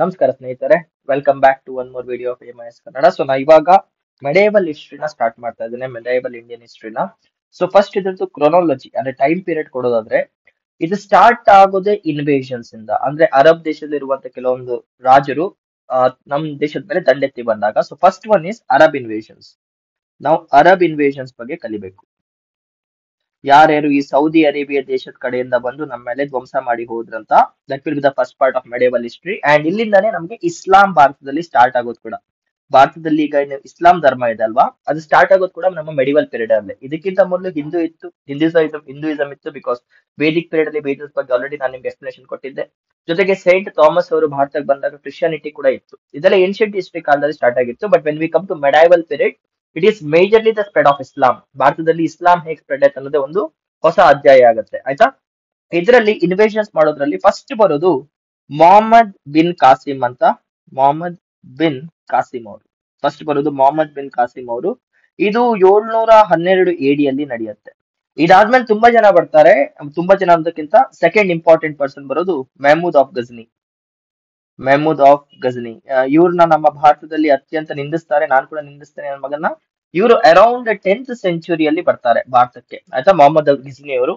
ನಮಸ್ಕಾರ ಸ್ನೇಹಿತರೆ, welcome back to one more video of AMIS Kannada. So ನಾ ಇವಾಗ ಮೆಡೇವಲ್ ಹಿಸ್ಟ್ರಿನ ಸ್ಟಾರ್ಟ್ ಮಾಡ್ತಾ ಇದ್ದೇನೆ, ಮೆಡೇವಲ್ ಇಂಡಿಯನ್ ಹಿಸ್ಟ್ರಿನ. ಸೊ ಫಸ್ಟ್ ಇದ್ರದ್ದು ಕ್ರೊನಾಲಜಿ ಅಂದ್ರೆ ಟೈಮ್ ಪೀರಿಯಡ್ ಕೊಡೋದಾದ್ರೆ, ಇದು ಸ್ಟಾರ್ಟ್ ಆಗೋದೇ ಇನ್ವೇಷನ್ಸ್ ಇಂದ. ಅಂದ್ರೆ ಅರಬ್ ದೇಶದಲ್ಲಿರುವಂತ ಕೆಲವೊಂದು ರಾಜರು ನಮ್ ದೇಶದ ಮೇಲೆ ದಂಡೆತ್ತಿ ಬಂದಾಗ. So first one is Arab invasions. ನಾವು ಅರಬ್ ಇನ್ವೇಷನ್ಸ್ ಬಗ್ಗೆ ಕಲಿಬೇಕು. ಯಾರ್ಯಾರು ಈ ಸೌದಿ ಅರೇಬಿಯಾ ದೇಶದ ಕಡೆಯಿಂದ ಬಂದು ನಮ್ಮ ಮೇಲೆ ಧ್ವಂಸ ಮಾಡಿ ಹೋದ್ರಂತ. That will be the first part of medieval history. And ಇಲ್ಲಿಂದಾನೇ ನಮ್ಗೆ ಇಸ್ಲಾಂ ಭಾರತದಲ್ಲಿ ಸ್ಟಾರ್ಟ್ ಆಗೋದು ಕೂಡ. ಭಾರತದಲ್ಲಿ ಈಗ ಏನು ಇಸ್ಲಾಂ ಧರ್ಮ ಇದೆ ಅಲ್ವಾ, ಅದು ಸ್ಟಾರ್ಟ್ ಆಗೋದು ಕೂಡ ನಮ್ಮ ಮೆಡಿವಲ್ ಪೀರಿಯಡ್ ಅಲ್ಲಿ. ಇದಕ್ಕಿಂತ ಮೊದಲು ಹಿಂದೂ ಇತ್ತು, ಹಿಂದೂಯಿಸಂ ಇತ್ತು. ಬಿಕಾಸ್ ವೇದಿಕ್ ಪೀರಿಯಡ್ ಅಲ್ಲಿ ವೇದಸ್ ಬಗ್ಗೆ ಆಲ್ರೆಡಿ ನಾನು ನಿಮ್ಗೆ ಎಕ್ಸ್ಪ್ಲನೇಷನ್ ಕೊಟ್ಟಿದ್ದೆ. ಜೊತೆಗೆ ಸೈಂಟ್ ಥಾಮಸ್ ಅವರು ಭಾರತಕ್ಕೆ ಬಂದಾಗ ಕ್ರಿಶ್ಚಿಯಾನಿಟಿ ಕೂಡ ಇತ್ತು. ಇದೆಲ್ಲ ಏನ್ಷಿಯಂಟ್ ಹಿಸ್ಟ್ರಿ ಕಾಲದಲ್ಲಿ ಸ್ಟಾರ್ಟ್ ಆಗಿತ್ತು. But when we come to medieval period, it is majorly the spread of Islam. ಭಾರತದಲ್ಲಿ ಇಸ್ಲಾಂ ಹೇಗೆ ಸ್ಪ್ರೆಡ್ ಆಯ್ತು ಅನ್ನೋದೇ ಒಂದು ಹೊಸ ಅಧ್ಯಾಯ ಆಗುತ್ತೆ, ಆಯ್ತಾ. ಇದರಲ್ಲಿ ಇನ್ವೇಷನ್ಸ್ ಮಾಡೋದ್ರಲ್ಲಿ ಫಸ್ಟ್ ಬರೋದು ಮೊಹಮ್ಮದ್ ಬಿನ್ ಕಾಸಿಂ ಅಂತ. ಮೊಹಮ್ಮದ್ ಬಿನ್ ಕಾಸಿಂ ಅವರು ಫಸ್ಟ್ ಬರೋದು. ಮೊಹಮ್ಮದ್ ಬಿನ್ ಕಾಸಿಂ ಅವರು ಇದು 712 AD ನಡೆಯುತ್ತೆ. ಇದಾದ್ಮೇಲೆ ತುಂಬಾ ಜನ ಬರ್ತಾರೆ. ತುಂಬಾ ಜನ ಅನ್ನೋದಕ್ಕಿಂತ ಸೆಕೆಂಡ್ ಇಂಪಾರ್ಟೆಂಟ್ ಪರ್ಸನ್ ಬರೋದು ಮೆಹಮೂದ್ ಆಫ್ ಗಜ್ನಿ. ಮೆಹಮೂದ್ ಆಫ್ ಗಜ್ನಿ ಇವ್ರನ್ನ ನಮ್ಮ ಭಾರತದಲ್ಲಿ ಅತ್ಯಂತ ನಿಂದಿಸ್ತಾರೆ. ನಾನು ಕೂಡ ನಿಂದಿಸ್ತೇನೆ ನನ್ನ ಮಗನ್ನ. ಇವರು ಅರೌಂಡ್ 10th ಸೆಂಚುರಿಯಲ್ಲಿ ಬರ್ತಾರೆ ಭಾರತಕ್ಕೆ, ಆಯ್ತಾ. ಮೊಹಮ್ಮದ್ ಗಜ್ನಿ ಅವರು.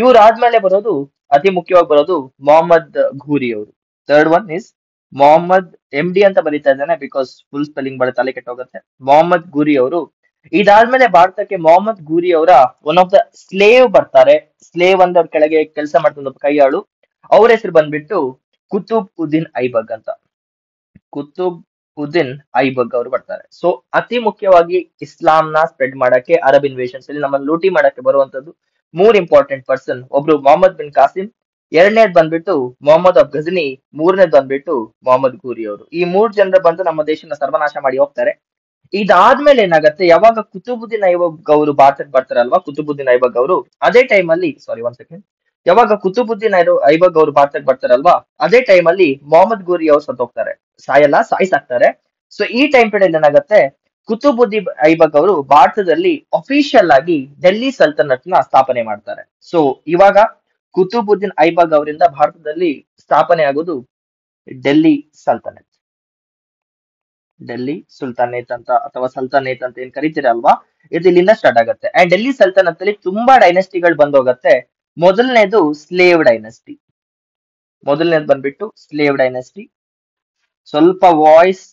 ಇವ್ರು ಆದ್ಮೇಲೆ ಬರೋದು, ಅತಿ ಮುಖ್ಯವಾಗಿ ಬರೋದು ಮೊಹಮ್ಮದ್ ಘೂರಿ ಅವರು. Third one is Mohammad MD ಅಂತ ಬರೀತಾ ಇದ್ದಾನೆ, ಬಿಕಾಸ್ ಫುಲ್ ಸ್ಪೆಲ್ಲಿಂಗ್ ಬರೋ ತಲೆ ಕೆಟ್ಟೋಗುತ್ತೆ. ಮೊಹಮ್ಮದ್ ಘೂರಿ ಅವರು. ಇದಾದ್ಮೇಲೆ ಭಾರತಕ್ಕೆ ಮೊಹಮ್ಮದ್ ಘೂರಿ ಅವರ ಒನ್ ಆಫ್ ದ ಸ್ಲೇವ್ ಬರ್ತಾರೆ. ಸ್ಲೇವ್ ಅಂದ್ರೆ ಅವ್ರ ಕೆಳಗೆ ಕೆಲಸ ಮಾಡ್ತಿದ್ದ ಒಬ್ಬ ಕೈಯಾಳು. ಅವ್ರ ಹೆಸರು ಬಂದ್ಬಿಟ್ಟು ಕುತುಬ್ ಉದ್ದೀನ್ ಐಬಕ್ ಅಂತ. ಕುತುಬ್ ಉದ್ದೀನ್ ಐಬಕ್ ಅವರು ಬರ್ತಾರೆ. ಸೊ ಅತಿ ಮುಖ್ಯವಾಗಿ ಇಸ್ಲಾಂನ ಸ್ಪ್ರೆಡ್ ಮಾಡಕ್ಕೆ, ಅರಬ್ ಇನ್ವೇಷನ್ಸ್ ಅಲ್ಲಿ ನಮ್ಮನ್ನು ಲೂಟಿ ಮಾಡಕ್ಕೆ ಬರುವಂತದ್ದು ಮೂರ್ ಇಂಪಾರ್ಟೆಂಟ್ ಪರ್ಸನ್. ಒಬ್ರು ಮೊಹಮ್ಮದ್ ಬಿನ್ ಕಾಸಿಂ, ಎರಡನೇದ್ ಬಂದ್ಬಿಟ್ಟು ಮೊಹಮ್ಮದ್ ಆಫ್ ಗಜ್ನಿ, ಮೂರನೇದ್ ಬಂದ್ಬಿಟ್ಟು ಮೊಹಮ್ಮದ್ ಘೂರಿ ಅವರು. ಈ ಮೂರ್ ಜನರು ಬಂದು ನಮ್ಮ ದೇಶನ ಸರ್ವನಾಶ ಮಾಡಿ ಹೋಗ್ತಾರೆ. ಇದಾದ್ಮೇಲೆ ಏನಾಗತ್ತೆ, ಯಾವಾಗ ಕುತುಬುದ್ದೀನ್ ಐಬಕ್ ಅವರು ಭಾರತಕ್ಕೆ ಬರ್ತಾರಲ್ವಾ, ಕುತುಬುದ್ದೀನ್ ಐಬಕ್ ಅವರು ಅದೇ ಟೈಮ್ ಅಲ್ಲಿ, ಸಾರಿ ಒನ್ ಸೆಕೆಂಡ್, ಯಾವಾಗ ಕುತುಬುದ್ದೀನ್ ಐಬಕ್ ಅವರು ಭಾರತಕ್ಕೆ ಬರ್ತಾರಲ್ವಾ, ಅದೇ ಟೈಮ್ ಅಲ್ಲಿ ಮೊಹಮ್ಮದ್ ಘೂರಿ ಅವರು ಸತ್ತೋಗ್ತಾರೆ. ಸಾಯಲ್ಲ, ಸಾಯಿಸಾಕ್ತಾರೆ. ಸೊ ಈ ಟೈಮ್ ಪೀರಿಯಡ್ ಏನಾಗತ್ತೆ, ಕುತುಬುದ್ದೀನ್ ಐಬಕ್ ಅವರು ಭಾರತದಲ್ಲಿ ಅಫಿಷಿಯಲ್ ಆಗಿ ಡೆಲ್ಲಿ ಸಲ್ತನತ್ ನ ಸ್ಥಾಪನೆ ಮಾಡ್ತಾರೆ. ಸೊ ಇವಾಗ ಕುತುಬುದ್ದೀನ್ ಐಬಕ್ ಅವರಿಂದ ಭಾರತದಲ್ಲಿ ಸ್ಥಾಪನೆ ಆಗೋದು ಡೆಲ್ಲಿ ಸಲ್ತನತ್. ಡೆಲ್ಲಿ ಸುಲ್ತಾನೇತ್ ಅಂತ ಅಥವಾ ಸಲ್ತಾನೇತ್ ಅಂತ ಏನ್ ಕರಿತೀರಲ್ವಾ, ಇದು ಇಲ್ಲಿಂದ ಸ್ಟಾರ್ಟ್ ಆಗುತ್ತೆ. ಅಂಡ್ ಡೆಲ್ಲಿ ಸಲ್ತನತ್ ಅಲ್ಲಿ ತುಂಬಾ ಡೈನೆಸ್ಟಿಗಳು ಬಂದೋಗತ್ತೆ. ಮೊದಲನೇದು ಸ್ಲೇವ್ ಡೈನೆಸ್ಟಿ. ಮೊದಲನೇದು ಬಂದ್ಬಿಟ್ಟು ಸ್ಲೇವ್ ಡೈನೆಸ್ಟಿ. ಸ್ವಲ್ಪ ವಾಯ್ಸ್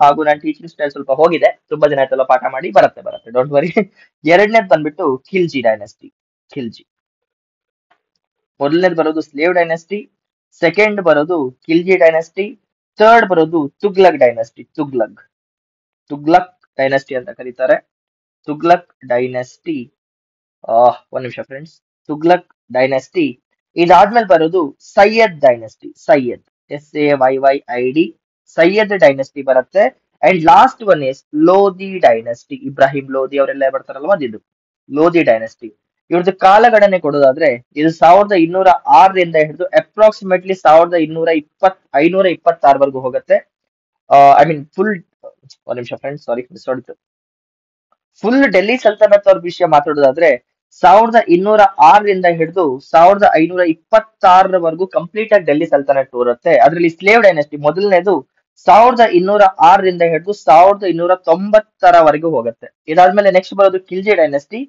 ಹಾಗೂ ನನ್ನ ಟೀಚಿಂಗ್ ಸ್ಟೈಲ್ ಸ್ವಲ್ಪ ಹೋಗಿದೆ, ತುಂಬಾ ದಿನ ಆಯ್ತಲ್ಲ ಪಾಠ ಮಾಡಿ. ಬರುತ್ತೆ ಬರುತ್ತೆ, ಡೋಂಟ್ ವರಿ. ಎರಡನೇದು ಬಂದ್ಬಿಟ್ಟು ಖಿಲ್ಜಿ ಡೈನೆಸ್ಟಿ. ಖಿಲ್ಜಿ. ಮೊದಲನೇದು ಬರೋದು ಸ್ಲೇವ್ ಡೈನೆಸ್ಟಿ, ಸೆಕೆಂಡ್ ಬರೋದು ಖಿಲ್ಜಿ ಡೈನೆಸ್ಟಿ, ಥರ್ಡ್ ಬರೋದು ತುಗ್ಲಕ್ ಡೈನೆಸ್ಟಿ. ತುಗ್ಲಕ್ ಡೈನೆಸ್ಟಿ ಅಂತ ಕರೀತಾರೆ. ತುಗ್ಲಕ್ ಡೈನೆಸ್ಟಿ. ಒಂದ್ ನಿಮಿಷ ಫ್ರೆಂಡ್ಸ್. ತುಗ್ಲಕ್ ಡೈನೆಸ್ಟಿ. ಇದಾದ್ಮೇಲೆ ಬರೋದು Sayyid dynasty. Sayyid, SAYYID, Sayyid dynasty ಬರುತ್ತೆ. And last one is Lodi dynasty. Ibrahim Lodi ಅವರೆಲ್ಲ ಬರ್ತಾರಲ್ವಾ, ಅದಿದು ಲೋಧಿ ಡೈನೆಸ್ಟಿ. ಇವ್ರದ್ದು ಕಾಲಗಣನೆ ಕೊಡೋದಾದ್ರೆ, ಇದು 1206 ಹಿಡಿದು ಅಪ್ರಾಕ್ಸಿಮೇಟ್ಲಿ 526 ಹೋಗುತ್ತೆ. ಐ ಮೀನ್ ಫುಲ್, ಒಂದ್ ನಿಮಿಷ ಫ್ರೆಂಡ್ಸ್, ಸಾರಿ ಮಿಸ್ ಹೊಡಿತು. ಫುಲ್ ಡೆಲ್ಲಿ ಸಲ್ತನತ್ ಅವ್ರ ವಿಷಯ ಮಾತಾಡೋದಾದ್ರೆ 1206 ಹಿಡಿದು 1526 ಕಂಪ್ಲೀಟ್ ಆಗಿ ಡೆಲ್ಲಿ ಸಲ್ತನತ್ ಇರುತ್ತೆ. ಅದರಲ್ಲಿ ಸ್ಲೇವ್ ಡೈನೆಸ್ಟಿ ಮೊದಲನೇದು 1206 ಹಿಡಿದು 1290 ಹೋಗುತ್ತೆ. ಇದಾದ್ಮೇಲೆ ನೆಕ್ಸ್ಟ್ ಬರೋದು ಖಿಲ್ಜಿ ಡೈನೆಸ್ಟಿ.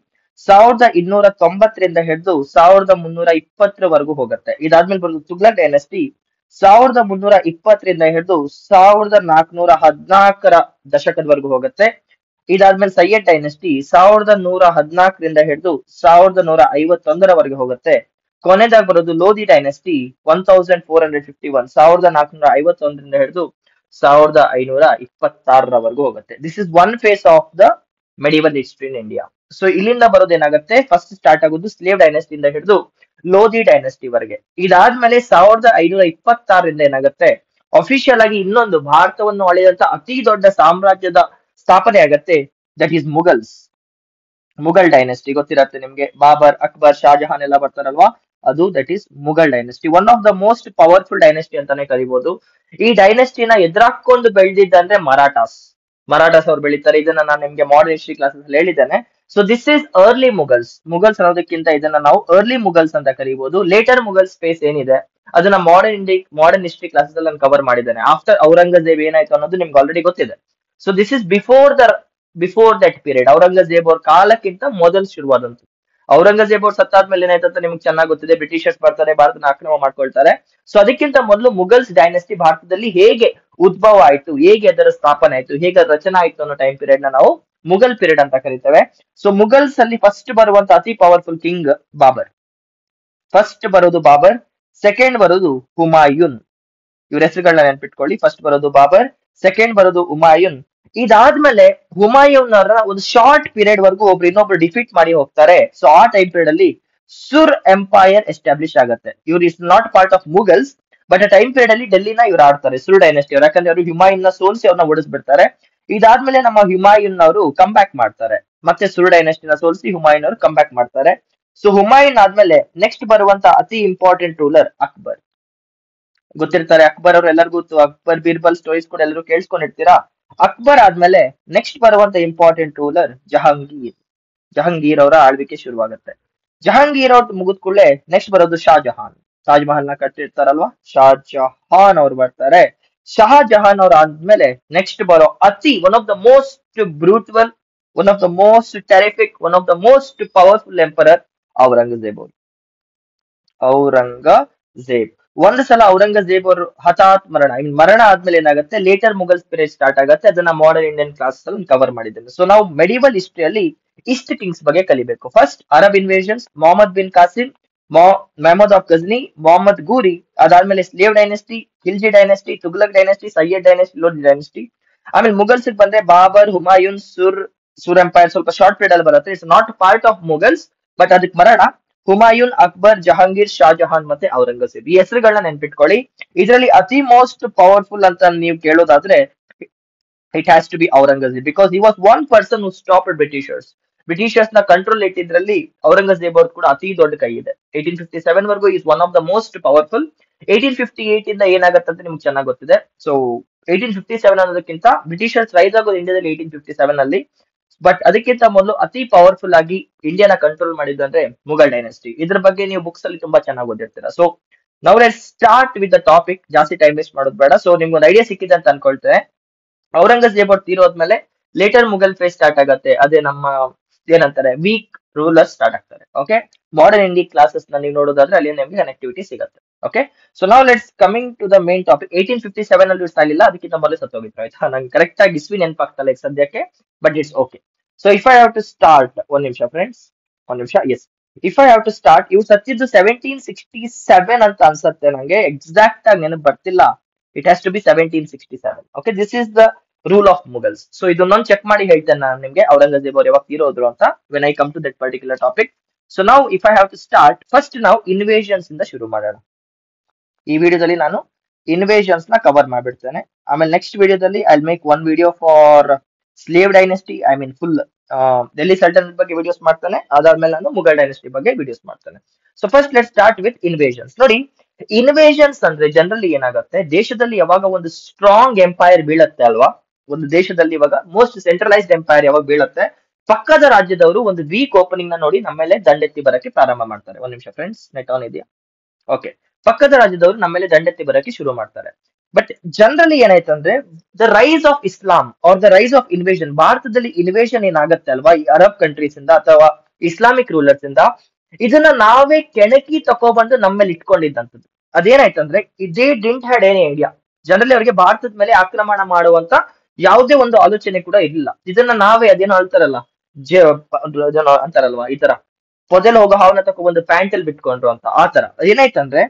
1290 ಹಿಡಿದು 1320 ಹೋಗುತ್ತೆ. ಇದಾದ್ಮೇಲೆ ಬರೋದು ತುಗ್ಲಕ್ ಡೈನೆಸ್ಟಿ. 1320 ಹಿಡಿದು 1414 ದಶಕದವರೆಗೂ ಹೋಗುತ್ತೆ. ಇದಾದ್ಮೇಲೆ ಸೈಯದ್ ಡೈನೆಸ್ಟಿ 1114 ಹಿಡಿದು 1151 ಹೋಗುತ್ತೆ. ಕೊನೆದಾಗ ಬರೋದು ಲೋಧಿ ಡೈನೆಸ್ಟಿ 1451, 1451 ಹಿಡಿದು 1526 ಹೋಗುತ್ತೆ. This is one phase of the medieval history in India. So ಇಲ್ಲಿಂದ ಬರೋದೇನಾಗುತ್ತೆ, ಫಸ್ಟ್ ಸ್ಟಾರ್ಟ್ ಆಗೋದು ಸ್ಲೇವ್ ಡೈನೆಸ್ಟಿಯಿಂದ ಹಿಡಿದು ಲೋಧಿ ಡೈನೆಸ್ಟಿ ವರೆಗೆ. ಇದಾದ್ಮೇಲೆ 1526 ಏನಾಗುತ್ತೆ, ಅಫಿಷಿಯಲ್ ಆಗಿ ಇನ್ನೊಂದು ಭಾರತವನ್ನು ಆಳಿದಂತ ಅತಿ ದೊಡ್ಡ ಸಾಮ್ರಾಜ್ಯದ ಸ್ಥಾಪನೆ ಆಗತ್ತೆ. That is Mughals. Mughal dynasty ಗೊತ್ತಿರತ್ತೆ ನಿಮ್ಗೆ. ಬಾಬರ್, ಅಕ್ಬರ್, ಶಾಜಹಾನ್ ಎಲ್ಲ ಬರ್ತಾರಲ್ವಾ, ಅದು that is Mughal dynasty. One of the most powerful dynasty ಅಂತಾನೆ ಕರಿಬಹುದು. ಈ ಡೈನೆಸ್ಟಿನ ಎದುರಾಕೊಂಡು ಬೆಳೆದಿದ್ದಂದ್ರೆ ಮರಾಠಾಸ್. ಮರಾಠಾಸ್ ಅವ್ರು ಬೆಳೀತಾರೆ. ಇದನ್ನ ನಾನು ನಿಮ್ಗೆ ಮಾಡರ್ನ್ ಹಿಸ್ಟ್ರಿ ಕ್ಲಾಸಸ್ ಅಲ್ಲಿ ಹೇಳಿದ್ದೇನೆ. So this is early ಮುಗಲ್ಸ್. ಮುಗಲ್ಸ್ ಅನ್ನೋದಕ್ಕಿಂತ ಇದನ್ನ ನಾವು ಅರ್ಲಿ ಮುಗಲ್ಸ್ ಅಂತ ಕರೀಬಹುದು. ಲೇಟರ್ ಮುಗಲ್ಸ್ ಫೇಸ್ ಏನಿದೆ ಅದನ್ನ ಮಾಡರ್ನ್ ಹಿಸ್ಟ್ರಿ ಕ್ಲಾಸಸ್ ಅಲ್ಲಿ ನಾನು ಕವರ್ ಮಾಡಿದ್ದೇನೆ. ಆಫ್ಟರ್ ಔರಂಗಜೇಬ್ ಏನಾಯ್ತು ಅನ್ನೋದು ನಿಮ್ಗೆ ಆಲ್ರೆಡಿ ಗೊತ್ತಿದೆ. So this is before that period. Aurangzeb ಅವ್ರ ಕಾಲಕ್ಕಿಂತ ಮೊದಲು ಶುರುವಾದಂತು. ಔರಂಗಜೇಬ್ ಅವ್ರು ಸತ್ತಾದ್ಮೇಲೆ ಏನಾಯ್ತಂತ ನಿಮ್ಗೆ ಚೆನ್ನಾಗಿ ಗೊತ್ತಿದೆ. ಬ್ರಿಟಿಷರ್ಸ್ ಬರ್ತಾರೆ, ಭಾರತನ ಆಕ್ರಮಣ ಮಾಡ್ಕೊಳ್ತಾರೆ. ಸೊ ಅದಕ್ಕಿಂತ ಮೊದಲು ಮುಗಲ್ಸ್ ಡೈನೆಸ್ಟಿ ಭಾರತದಲ್ಲಿ ಹೇಗೆ ಉದ್ಭವ ಆಯ್ತು, ಹೇಗೆ ಅದರ ಸ್ಥಾಪನೆ ಆಯ್ತು, ಹೇಗೆ ರಚನೆ ಆಯ್ತು ಅನ್ನೋ ಟೈಮ್ ಪೀರಿಯಡ್ ನ ನಾವು ಮುಗಲ್ ಪೀರಿಯಡ್ ಅಂತ ಕರಿತೇವೆ. ಸೊ ಮುಗಲ್ಸ್ ಅಲ್ಲಿ ಫಸ್ಟ್ ಬರುವಂತ ಅತಿ ಪವರ್ಫುಲ್ ಕಿಂಗ್ ಬಾಬರ್. ಫಸ್ಟ್ ಬರೋದು ಬಾಬರ್, ಸೆಕೆಂಡ್ ಬರೋದು ಹುಮಾಯೂನ್. ಇವ್ರ ಹೆಸರುಗಳನ್ನ ನೆನ್ಪಿಟ್ಕೊಳ್ಳಿ. ಫಸ್ಟ್ ಬರೋದು ಬಾಬರ್, ಸೆಕೆಂಡ್ ಬರೋದು ಹುಮಾಯೂನ್. ಇದಾದ್ಮೇಲೆ ಹುಮಾಯೂನ್ ಅವರ ಒಂದು ಶಾರ್ಟ್ ಪೀರಿಯಡ್ ವರೆಗೂ ಇನ್ನೊಬ್ರು ಡಿಫೀಟ್ ಮಾಡಿ ಹೋಗ್ತಾರೆ. ಸೊ ಆ ಟೈಮ್ ಪೀರಿಯಡ್ ಅಲ್ಲಿ ಸುರ್ ಎಂಪೈರ್ ಎಸ್ಟಾಬ್ಲಿಷ್ ಆಗುತ್ತೆ. ಇವ್ರು is not part of Mughals, but ಆ ಟೈಮ್ ಪೀರಿಯಡ್ ಅಲ್ಲಿ ಡೆಲ್ಲಿನ ಇವ್ರು ಆಡ್ತಾರೆ, ಸುರ್ ಡೈನೆಸ್ಟಿ ಅವ್ರು. ಯಾಕಂದ್ರೆ ಅವರು ಹುಮಾಯೂನ್ ನ ಸೋಲಿಸಿ ಅವ್ರನ್ನ ಓಡಿಸ್ಬಿಡ್ತಾರೆ. ಇದಾದ್ಮೇಲೆ ನಮ್ಮ ಹುಮಾಯೂನ್ ಅವರು ಕಮ್ ಬ್ಯಾಕ್ ಮಾಡ್ತಾರೆ. ಮತ್ತೆ ಸುರ್ ಡೈನೆಸ್ಟಿನ ಸೋಲಿಸಿ ಹುಮಾಯೂನ್ ಅವರು ಕಮ್ ಬ್ಯಾಕ್ ಮಾಡ್ತಾರೆ. ಸೊ ಹುಮಾಯೂನ್ ಆದ್ಮೇಲೆ ನೆಕ್ಸ್ಟ್ ಬರುವಂತ ಅತಿ ಇಂಪಾರ್ಟೆಂಟ್ ರೂಲರ್ ಅಕ್ಬರ್. ಗೊತ್ತಿರ್ತಾರೆ ಅಕ್ಬರ್ ಅವರು, ಎಲ್ಲರಿಗೂ ಗೊತ್ತು. ಅಕ್ಬರ್ ಬೀರ್ಬಲ್ ಸ್ಟೋರೀಸ್ ಕೂಡ ಎಲ್ಲರೂ ಕೇಳಿಸ್ಕೊಂಡಿರ್ತೀರಾ. ಅಕ್ಬರ್ ಆದ್ಮೇಲೆ ನೆಕ್ಸ್ಟ್ ಬರುವಂತ ಇಂಪಾರ್ಟೆಂಟ್ ರೂಲರ್ ಜಹಾಂಗೀರ್. ಜಹಾಂಗೀರ್ ಅವರ ಆಳ್ವಿಕೆ ಶುರುವಾಗುತ್ತೆ. ಜಹಾಂಗೀರ್ ಅವ್ರ ಮುಗಿದ ಕೂಡಲೇ ನೆಕ್ಸ್ಟ್ ಬರೋದು ಶಾಜಹಾನ್. ತಾಜ್ ಮಹಲ್ ನ ಕಟ್ಟಿರ್ತಾರಲ್ವಾ, ಶಾಜಹಾನ್ ಅವ್ರು ಬರ್ತಾರೆ. ಶಹಜಹಾನ್ ಅವ್ರ ಆದ್ಮೇಲೆ ನೆಕ್ಸ್ಟ್ ಬರೋ one of the most brutal, one of the most terrific, one of the most powerful emperor Aurangzeb ಅವರು. ಔರಂಗಜೇಬ್ ಒಂದು ಸಲ ಔರಂಗಜೇಬ್ ಅವರು ಹಠಾತ್ ಮರಣ ಆದ್ಮೇಲೆ ಏನಾಗುತ್ತೆ, ಲೇಟರ್ ಮುಗಲ್ಸ್ ಪೀರಿಯಡ್ ಸ್ಟಾರ್ಟ್ ಆಗುತ್ತೆ. ಅದನ್ನ ಮಾಡರ್ನ್ ಇಂಡಿಯನ್ ಕ್ಲಾಸ್ ಅಲ್ಲಿ ಕವರ್ ಮಾಡಿದ್ದೇನೆ. ಸೊ ನಾವು ಮೆಡಿವಲ್ ಹಿಸ್ಟ್ರಿಯಲ್ಲಿ ಈಸ್ಟ್ ಕಿಂಗ್ಸ್ ಬಗ್ಗೆ ಕಲಿಬೇಕು. First Arab invasions, Mohammad bin Qasim, Mahmud of Ghazni, Mohammad Ghori. ಅದಾದ್ಮೇಲೆ slave dynasty, Khilji dynasty, Tughlaq dynasty, Sayyid dynasty, Lodi dynasty. ಆಮೇಲೆ ಮುಗಲ್ಸ್ ಬಂದ್ರೆ ಬಾಬರ್, ಹುಮಾಯೂನ್, ಸುರ್ ಎಂಪೈರ್ ಸ್ವಲ್ಪ ಶಾರ್ಟ್ ಪೀರಿಯಡ್ ಅಲ್ಲಿ ಬರುತ್ತೆ. It's not part of Mughals, but ಅದಕ್ಕೆ ಮರಣ ಹುಮಾಯೂನ್, ಅಕ್ಬರ್, ಜಹಾಂಗೀರ್, ಶಾಜಹಾನ್ ಮತ್ತೆ ಔರಂಗಜೇಬ್. ಈ ಹೆಸರುಗಳನ್ನ ನೆನ್ಪಿಟ್ಕೊಳ್ಳಿ. ಇದರಲ್ಲಿ ಅತಿ ಮೋಸ್ಟ್ ಪವರ್ಫುಲ್ ಅಂತ ನೀವು ಕೇಳೋದಾದ್ರೆ it has to be Aurangzeb, because he was one person who stop Britishers. Britishers ನ ಕಂಟ್ರೋಲ್ ಇಟ್ಟಿದ್ರಲ್ಲಿ ಔರಂಗಜೇಬ್ ಅವ್ರದ್ದು ಕೂಡ ಅತಿ ದೊಡ್ಡ ಕೈ ಇದೆ. 1857 ವರೆಗೂ is one of the most powerful. 1858 ಇಂದ ಏನಾಗುತ್ತೆ ಅಂತ ನಿಮ್ಗೆ ಚೆನ್ನಾಗಿ ಗೊತ್ತಿದೆ. ಸೊ 1857 ಅನ್ನೋದಕ್ಕಿಂತ ಬ್ರಿಟಿಷರ್ಸ್ ರೈಸ್ ಆಗೋದು ಇಂಡಿಯಾದಲ್ಲಿ 1857 ಅಲ್ಲಿ. ಬಟ್ ಅದಕ್ಕಿಂತ ಮೊದಲು ಅತಿ ಪವರ್ಫುಲ್ ಆಗಿ ಇಂಡಿಯಾನ ಕಂಟ್ರೋಲ್ ಮಾಡಿದ್ರೆ ಮುಘಲ್ ಡೈನೆಸ್ಟಿ. ಇದ್ರ ಬಗ್ಗೆ ನೀವು ಬುಕ್ಸ್ ಅಲ್ಲಿ ತುಂಬಾ ಚೆನ್ನಾಗಿ ಓದಿರ್ತೀರಾ. ಸೊ ನಾವು let's start with the topic. ಜಾಸ್ತಿ ಟೈಮ್ ವೇಸ್ಟ್ ಮಾಡೋದು ಬೇಡ. ಸೊ ನಿಮ್ಗೆ ಒಂದು ಐಡಿಯಾ ಸಿಕ್ಕಿದೆ ಅಂತ ಅನ್ಕೊಳ್ತೇನೆ. ಔರಂಗಜೇಬ್ ಅವ್ರು ತೀರೋದ್ಮೇಲೆ ಲೇಟರ್ ಮುಘಲ್ ಫೇಸ್ ಸ್ಟಾರ್ಟ್ ಆಗುತ್ತೆ. ಅದೇ ನಮ್ಮ ಏನಂತಾರೆ ವೀಕ್ ರೂಲರ್ಸ್ ಸ್ಟಾರ್ಟ್ ಆಗ್ತಾರೆ. ಓಕೆ, ಮಾಡರ್ನ್ ಇಂಡಿಯನ್ ಕ್ಲಾಸಸ್ ನ ನೀವು ನೋಡೋದಾದ್ರೆ ಅಲ್ಲಿ ನಿಮ್ಗೆ ಕನೆಕ್ಟಿವಿಟಿ ಸಿಗುತ್ತೆ. ಓಕೆ, ಸೊ ನಾವು let's coming to the main topic. 1857 ಅಲ್ಲಿ ಸಾಲಿಲ್ಲ, ಅದಕ್ಕಿಂತ ಮೊದಲೇ ಸತ್ತೋಗಿದ್ರು. ಆಯ್ತಾ, ನಂಗೆ ಕರೆಕ್ಟ್ ಆಗಿ ಇಸ್ವಿ ನೆನಪಾಗ್ತಲ್ಲ ಈಗ ಸದ್ಯಕ್ಕೆ, but it's okay. So if I have to start, ಒಂದ್ ನಿಮಿಷ ಫ್ರೆಂಡ್ಸ್, ಒಂದ್ ನಿಮಿಷ. Yes, if I have to start, ಇವ್ರು ಸತ್ತಿದ್ದು 1767 ಅಂತ ಅನ್ಸುತ್ತೆ ನಂಗೆ. ಎಕ್ಸಾಕ್ಟ್ ಆಗಿ ನೆನಪು ಬರ್ತಿಲ್ಲ. It has to be 1767. Okay, this is the rule of Mughals. So ಇದನ್ನೊಂದು ಚೆಕ್ ಮಾಡಿ ಹೇಳ್ತೇನೆ ನಾನು ನಿಮ್ಗೆ, ಔರಂಗಜೇಬ್ ಅವ್ರು ಯಾವಾಗ ತೀರೋದ್ರು ಅಂತ, when I come to that particular topic. So ನಾವು if I have to start, first ನಾವು ಇನ್ವೇಷನ್ಸ್ ಇಂದ ಶುರು ಮಾಡೋಣ. ಈ ವಿಡಿಯೋದಲ್ಲಿ ನಾನು ಇನ್ವೇಷನ್ಸ್ ನ ಕವರ್ ಮಾಡ್ಬಿಡ್ತೇನೆ. ಆಮೇಲೆ ನೆಕ್ಸ್ಟ್ ವಿಡಿಯೋದಲ್ಲಿ I make one video for slave dynasty, I mean full Delhi sultanate ಬಗ್ಗೆ ವಿಡಿಯೋಸ್ ಮಾಡ್ತಾನೆ. ಅದಾದ್ಮೇಲೆ ನಾನು ಮುಘಲ್ ಡೈನೆಸ್ಟಿ ಬಗ್ಗೆ ವಿಡಿಯೋಸ್ ಮಾಡ್ತಾನೆ. So first let start with invasions. ನೋಡಿ, ಇನ್ವೇಷನ್ಸ್ ಅಂದ್ರೆ ಜನರಲಿ ಏನಾಗುತ್ತೆ, ದೇಶದಲ್ಲಿ ಯಾವಾಗ ಒಂದು ಸ್ಟ್ರಾಂಗ್ ಎಂಪೈರ್ ಬೀಳತ್ತೆ ಅಲ್ವಾ, ಒಂದು ದೇಶದಲ್ಲಿ ಇವಾಗ ಮೋಸ್ಟ್ ಸೆಂಟ್ರಲೈಸ್ಡ್ ಎಂಪೈರ್ ಯಾವಾಗ ಬೀಳುತ್ತೆ, ಪಕ್ಕದ ರಾಜ್ಯದವರು ಒಂದು ವೀಕ್ ಓಪನಿಂಗ್ ನ ನೋಡಿ ನಮ್ಮೇಲೆ ದಂಡೆತ್ತಿ ಬರಕ್ಕೆ ಪ್ರಾರಂಭ ಮಾಡ್ತಾರೆ. ಒಂದ್ ನಿಮಿಷ ಫ್ರೆಂಡ್ಸ್, ನೆಟ್ ಆನ್ ಇದೆಯಾ? ಓಕೆ, ಪಕ್ಕದ ರಾಜ್ಯದವರು ನಮ್ಮ ಮೇಲೆ ದಂಡೆತ್ತಿ ಬರಕ್ಕೆ ಶುರು ಮಾಡ್ತಾರೆ. ಬಟ್ ಜನರಲಿ ಏನಾಯ್ತಂದ್ರೆ, the rise of Islam or the rise of invasion, ಭಾರತದಲ್ಲಿ ಇನ್ವೇಷನ್ ಏನಾಗತ್ತೆ ಅಲ್ವಾ ಈ ಅರಬ್ ಕಂಟ್ರೀಸ್ ಇಂದ ಅಥವಾ ಇಸ್ಲಾಮಿಕ್ ರೂಲರ್ಸ್ ಇಂದ, ಇದನ್ನ ನಾವೇ ಕೆಣಕಿ ತಕೊಬಂದು ನಮ್ಮ ಮೇಲೆ ಇಟ್ಕೊಂಡಿದ್ದಂಥದ್ದು. ಅದೇನಾಯ್ತಂದ್ರೆ, they didn't had any idea. Generally ಅವರಿಗೆ ಭಾರತದ ಮೇಲೆ ಆಕ್ರಮಣ ಮಾಡುವಂತ ಯಾವುದೇ ಒಂದು ಆಲೋಚನೆ ಕೂಡ ಇರಲಿಲ್ಲ. ಇದನ್ನ ನಾವೇ ಅದೇನೋ ಹೇಳ್ತಾರಲ್ಲ, ಅಂತಾರಲ್ವಾ ಈ ತರ, ಪೊದೆಲ್ ಹೋಗೋ ಹಾವನ್ನ ತಕೊಬಂದು ಪ್ಯಾಂಟ್ ಅಲ್ಲಿ ಬಿಟ್ಕೊಂಡ್ರು ಅಂತ. ಆ ತರ ಏನಾಯ್ತಂದ್ರೆ,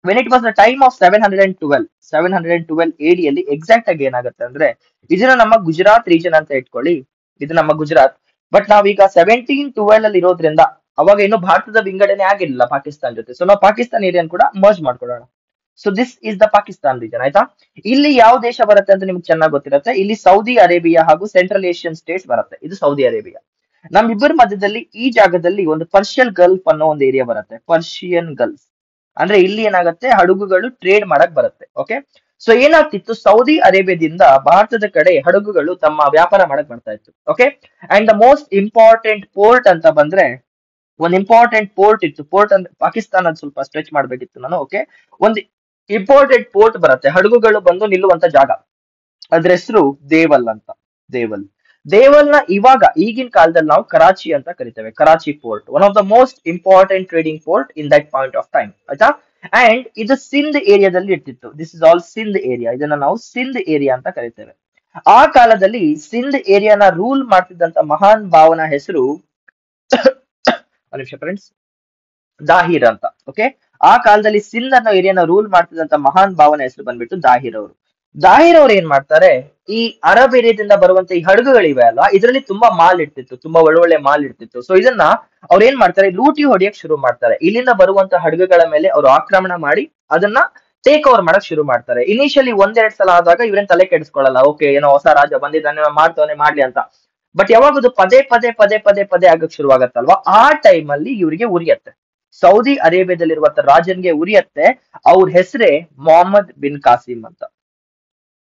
when it was the time of 712 AD ಅಲ್ಲಿ ಎಕ್ಸಾಕ್ಟ್ ಆಗಿ ಏನಾಗುತ್ತೆ ಅಂದ್ರೆ, ಇದನ್ನ ನಮ್ಮ ಗುಜರಾತ್ ರೀಜನ್ ಅಂತ ಇಟ್ಕೊಳ್ಳಿ, ಇದು ನಮ್ಮ ಗುಜರಾತ್. ಬಟ್ ನಾವೀಗ 1712 ಅಲ್ಲಿ ಇರೋದ್ರಿಂದ ಅವಾಗ ಇನ್ನು ಭಾರತದ ವಿಂಗಡಣೆ ಆಗಿರ್ಲಿಲ್ಲ ಪಾಕಿಸ್ತಾನ ಜೊತೆ. ಸೊ ನಾವು ಪಾಕಿಸ್ತಾನ ಏರಿಯನ್ ಕೂಡ ಮರ್ಜ್ ಮಾಡ್ಕೊಳ್ಳೋಣ. So this is the Pakistan region. ಆಯ್ತಾ, ಇಲ್ಲಿ ಯಾವ ದೇಶ ಬರುತ್ತೆ ಅಂತ ನಿಮ್ಗೆ ಚೆನ್ನಾಗಿ ಗೊತ್ತಿರುತ್ತೆ. ಇಲ್ಲಿ ಸೌದಿ ಅರೇಬಿಯಾ ಹಾಗೂ ಸೆಂಟ್ರಲ್ ಏಷ್ಯನ್ ಸ್ಟೇಟ್ಸ್ ಬರುತ್ತೆ. ಇದು ಸೌದಿ ಅರೇಬಿಯಾ. ನಮ್ಮಿಬ್ಬರ ಮಧ್ಯದಲ್ಲಿ ಈ ಜಾಗದಲ್ಲಿ ಒಂದು ಪರ್ಷಿಯನ್ ಗಲ್ಫ್ ಅನ್ನೋ ಒಂದು ಏರಿಯಾ ಬರುತ್ತೆ. ಪರ್ಷಿಯನ್ ಗಲ್ಫ್ ಅಂದ್ರೆ ಇಲ್ಲಿ ಏನಾಗುತ್ತೆ, ಹಡಗುಗಳು ಟ್ರೇಡ್ ಮಾಡಕ್ ಬರುತ್ತೆ. ಓಕೆ, ಸೊ ಏನಾಗ್ತಿತ್ತು, ಸೌದಿ ಅರೇಬಿಯಾದಿಂದ ಭಾರತದ ಕಡೆ ಹಡಗುಗಳು ತಮ್ಮ ವ್ಯಾಪಾರ ಮಾಡಕ್ ಬರ್ತಾ ಇತ್ತು. Okay, and the most important port ಅಂತ ಬಂದ್ರೆ, ಒಂದು ಇಂಪಾರ್ಟೆಂಟ್ ಪೋರ್ಟ್ ಇತ್ತು. ಪೋರ್ಟ್ ಅಂದ್ರೆ ಪಾಕಿಸ್ತಾನ ಸ್ವಲ್ಪ ಸ್ಟ್ರೆಚ್ ಮಾಡ್ಬೇಕಿತ್ತು ನಾನು. ಓಕೆ, ಒಂದು ಇಂಪಾರ್ಟೆಂಟ್ ಪೋರ್ಟ್ ಬರುತ್ತೆ, ಹಡಗುಗಳು ಬಂದು ನಿಲ್ಲುವಂತ ಜಾಗ. ಅದ್ರ ಹೆಸರು ದೇವಲ್ ಅಂತ. ದೇವಲ್ ದೇವಲ್ನ ಇವಾಗ ಈಗಿನ ಕಾಲದಲ್ಲಿ ನಾವು ಕರಾಚಿ ಅಂತ ಕರಿತೇವೆ. Karachi port one of the most important trading port in that point of time, ಆಯ್ತಾ. ಅಂಡ್ ಇದು ಸಿಂಧ್ ಏರಿಯಾದಲ್ಲಿ ಇರ್ತಿತ್ತು. This is all Sindh area. ಇದನ್ನ ನಾವು ಸಿಂಧ್ ಏರಿಯಾ ಅಂತ ಕರಿತೇವೆ. ಆ ಕಾಲದಲ್ಲಿ ಸಿಂಧ್ ಏರಿಯಾನ ರೂಲ್ ಮಾಡ್ತಿದ್ದಂತ ಮಹಾನ್ ಭಾವನ ಹೆಸರು ನಿಮಿಷ ಫ್ರೆಂಡ್ಸ್, ದಾಹಿರ್ ಅಂತ. ಓಕೆ, ಆ ಕಾಲದಲ್ಲಿ ಸಿಂಧ್ ಅನ್ನೋ ಏರಿಯಾನ ರೂಲ್ ಮಾಡ್ತಿದ್ದಂತ ಮಹಾನ್ ಭಾವನ ಹೆಸರು ಬಂದ್ಬಿಟ್ಟು ದಾಹಿರ್ ಅವರು. ದಾಹಿರ್ ಅವ್ರು ಏನ್ ಮಾಡ್ತಾರೆ, ಈ ಅರಬ್ ಏರಿಯಾದಿಂದ ಬರುವಂತ ಈ ಹಡಗುಗಳಿವೆ ಅಲ್ವಾ, ಇದರಲ್ಲಿ ತುಂಬಾ ಮಾಲ್ ಇರ್ತಿತ್ತು, ತುಂಬಾ ಒಳ್ಳೊಳ್ಳೆ ಮಾಲ್ ಇರ್ತಿತ್ತು. ಸೊ ಇದನ್ನ ಅವ್ರು ಏನ್ ಮಾಡ್ತಾರೆ, ಲೂಟಿ ಹೊಡಿಯಕ್ ಶುರು ಮಾಡ್ತಾರೆ. ಇಲ್ಲಿಂದ ಬರುವಂತ ಹಡಗುಗಳ ಮೇಲೆ ಅವರು ಆಕ್ರಮಣ ಮಾಡಿ ಅದನ್ನ ಟೇಕ್ ಓವರ್ ಮಾಡಕ್ ಶುರು ಮಾಡ್ತಾರೆ. ಇನಿಷಿಯಲಿ ಒಂದೆರಡ್ ಸಲ ಆದಾಗ ಇವ್ರೇನ್ ತಲೆ ಕೆಡಿಸ್ಕೊಳ್ಳಲ್ಲ, ಓಕೆ ಏನೋ ಹೊಸ ರಾಜ ಬಂದಿದ್ದಾನೆ ಮಾಡ್ತಾನೆ ಮಾಡ್ಲಿ ಅಂತ. ಬಟ್ ಯಾವಾಗ ಅದು ಪದೇ ಪದೇ ಪದೇ ಪದೇ ಪದೇ ಆಗಕ್ ಶುರುವಾಗತ್ತಲ್ವಾ, ಆ ಟೈಮ್ ಅಲ್ಲಿ ಇವರಿಗೆ ಉರಿಯತ್ತೆ. ಸೌದಿ ಅರೇಬಿಯಾದಲ್ಲಿರುವಂತ ರಾಜನ್ಗೆ ಉರಿಯತ್ತೆ. ಅವ್ರ ಹೆಸರೇ ಮೊಹಮ್ಮದ್ ಬಿನ್ ಕಾಸಿಂ ಅಂತ.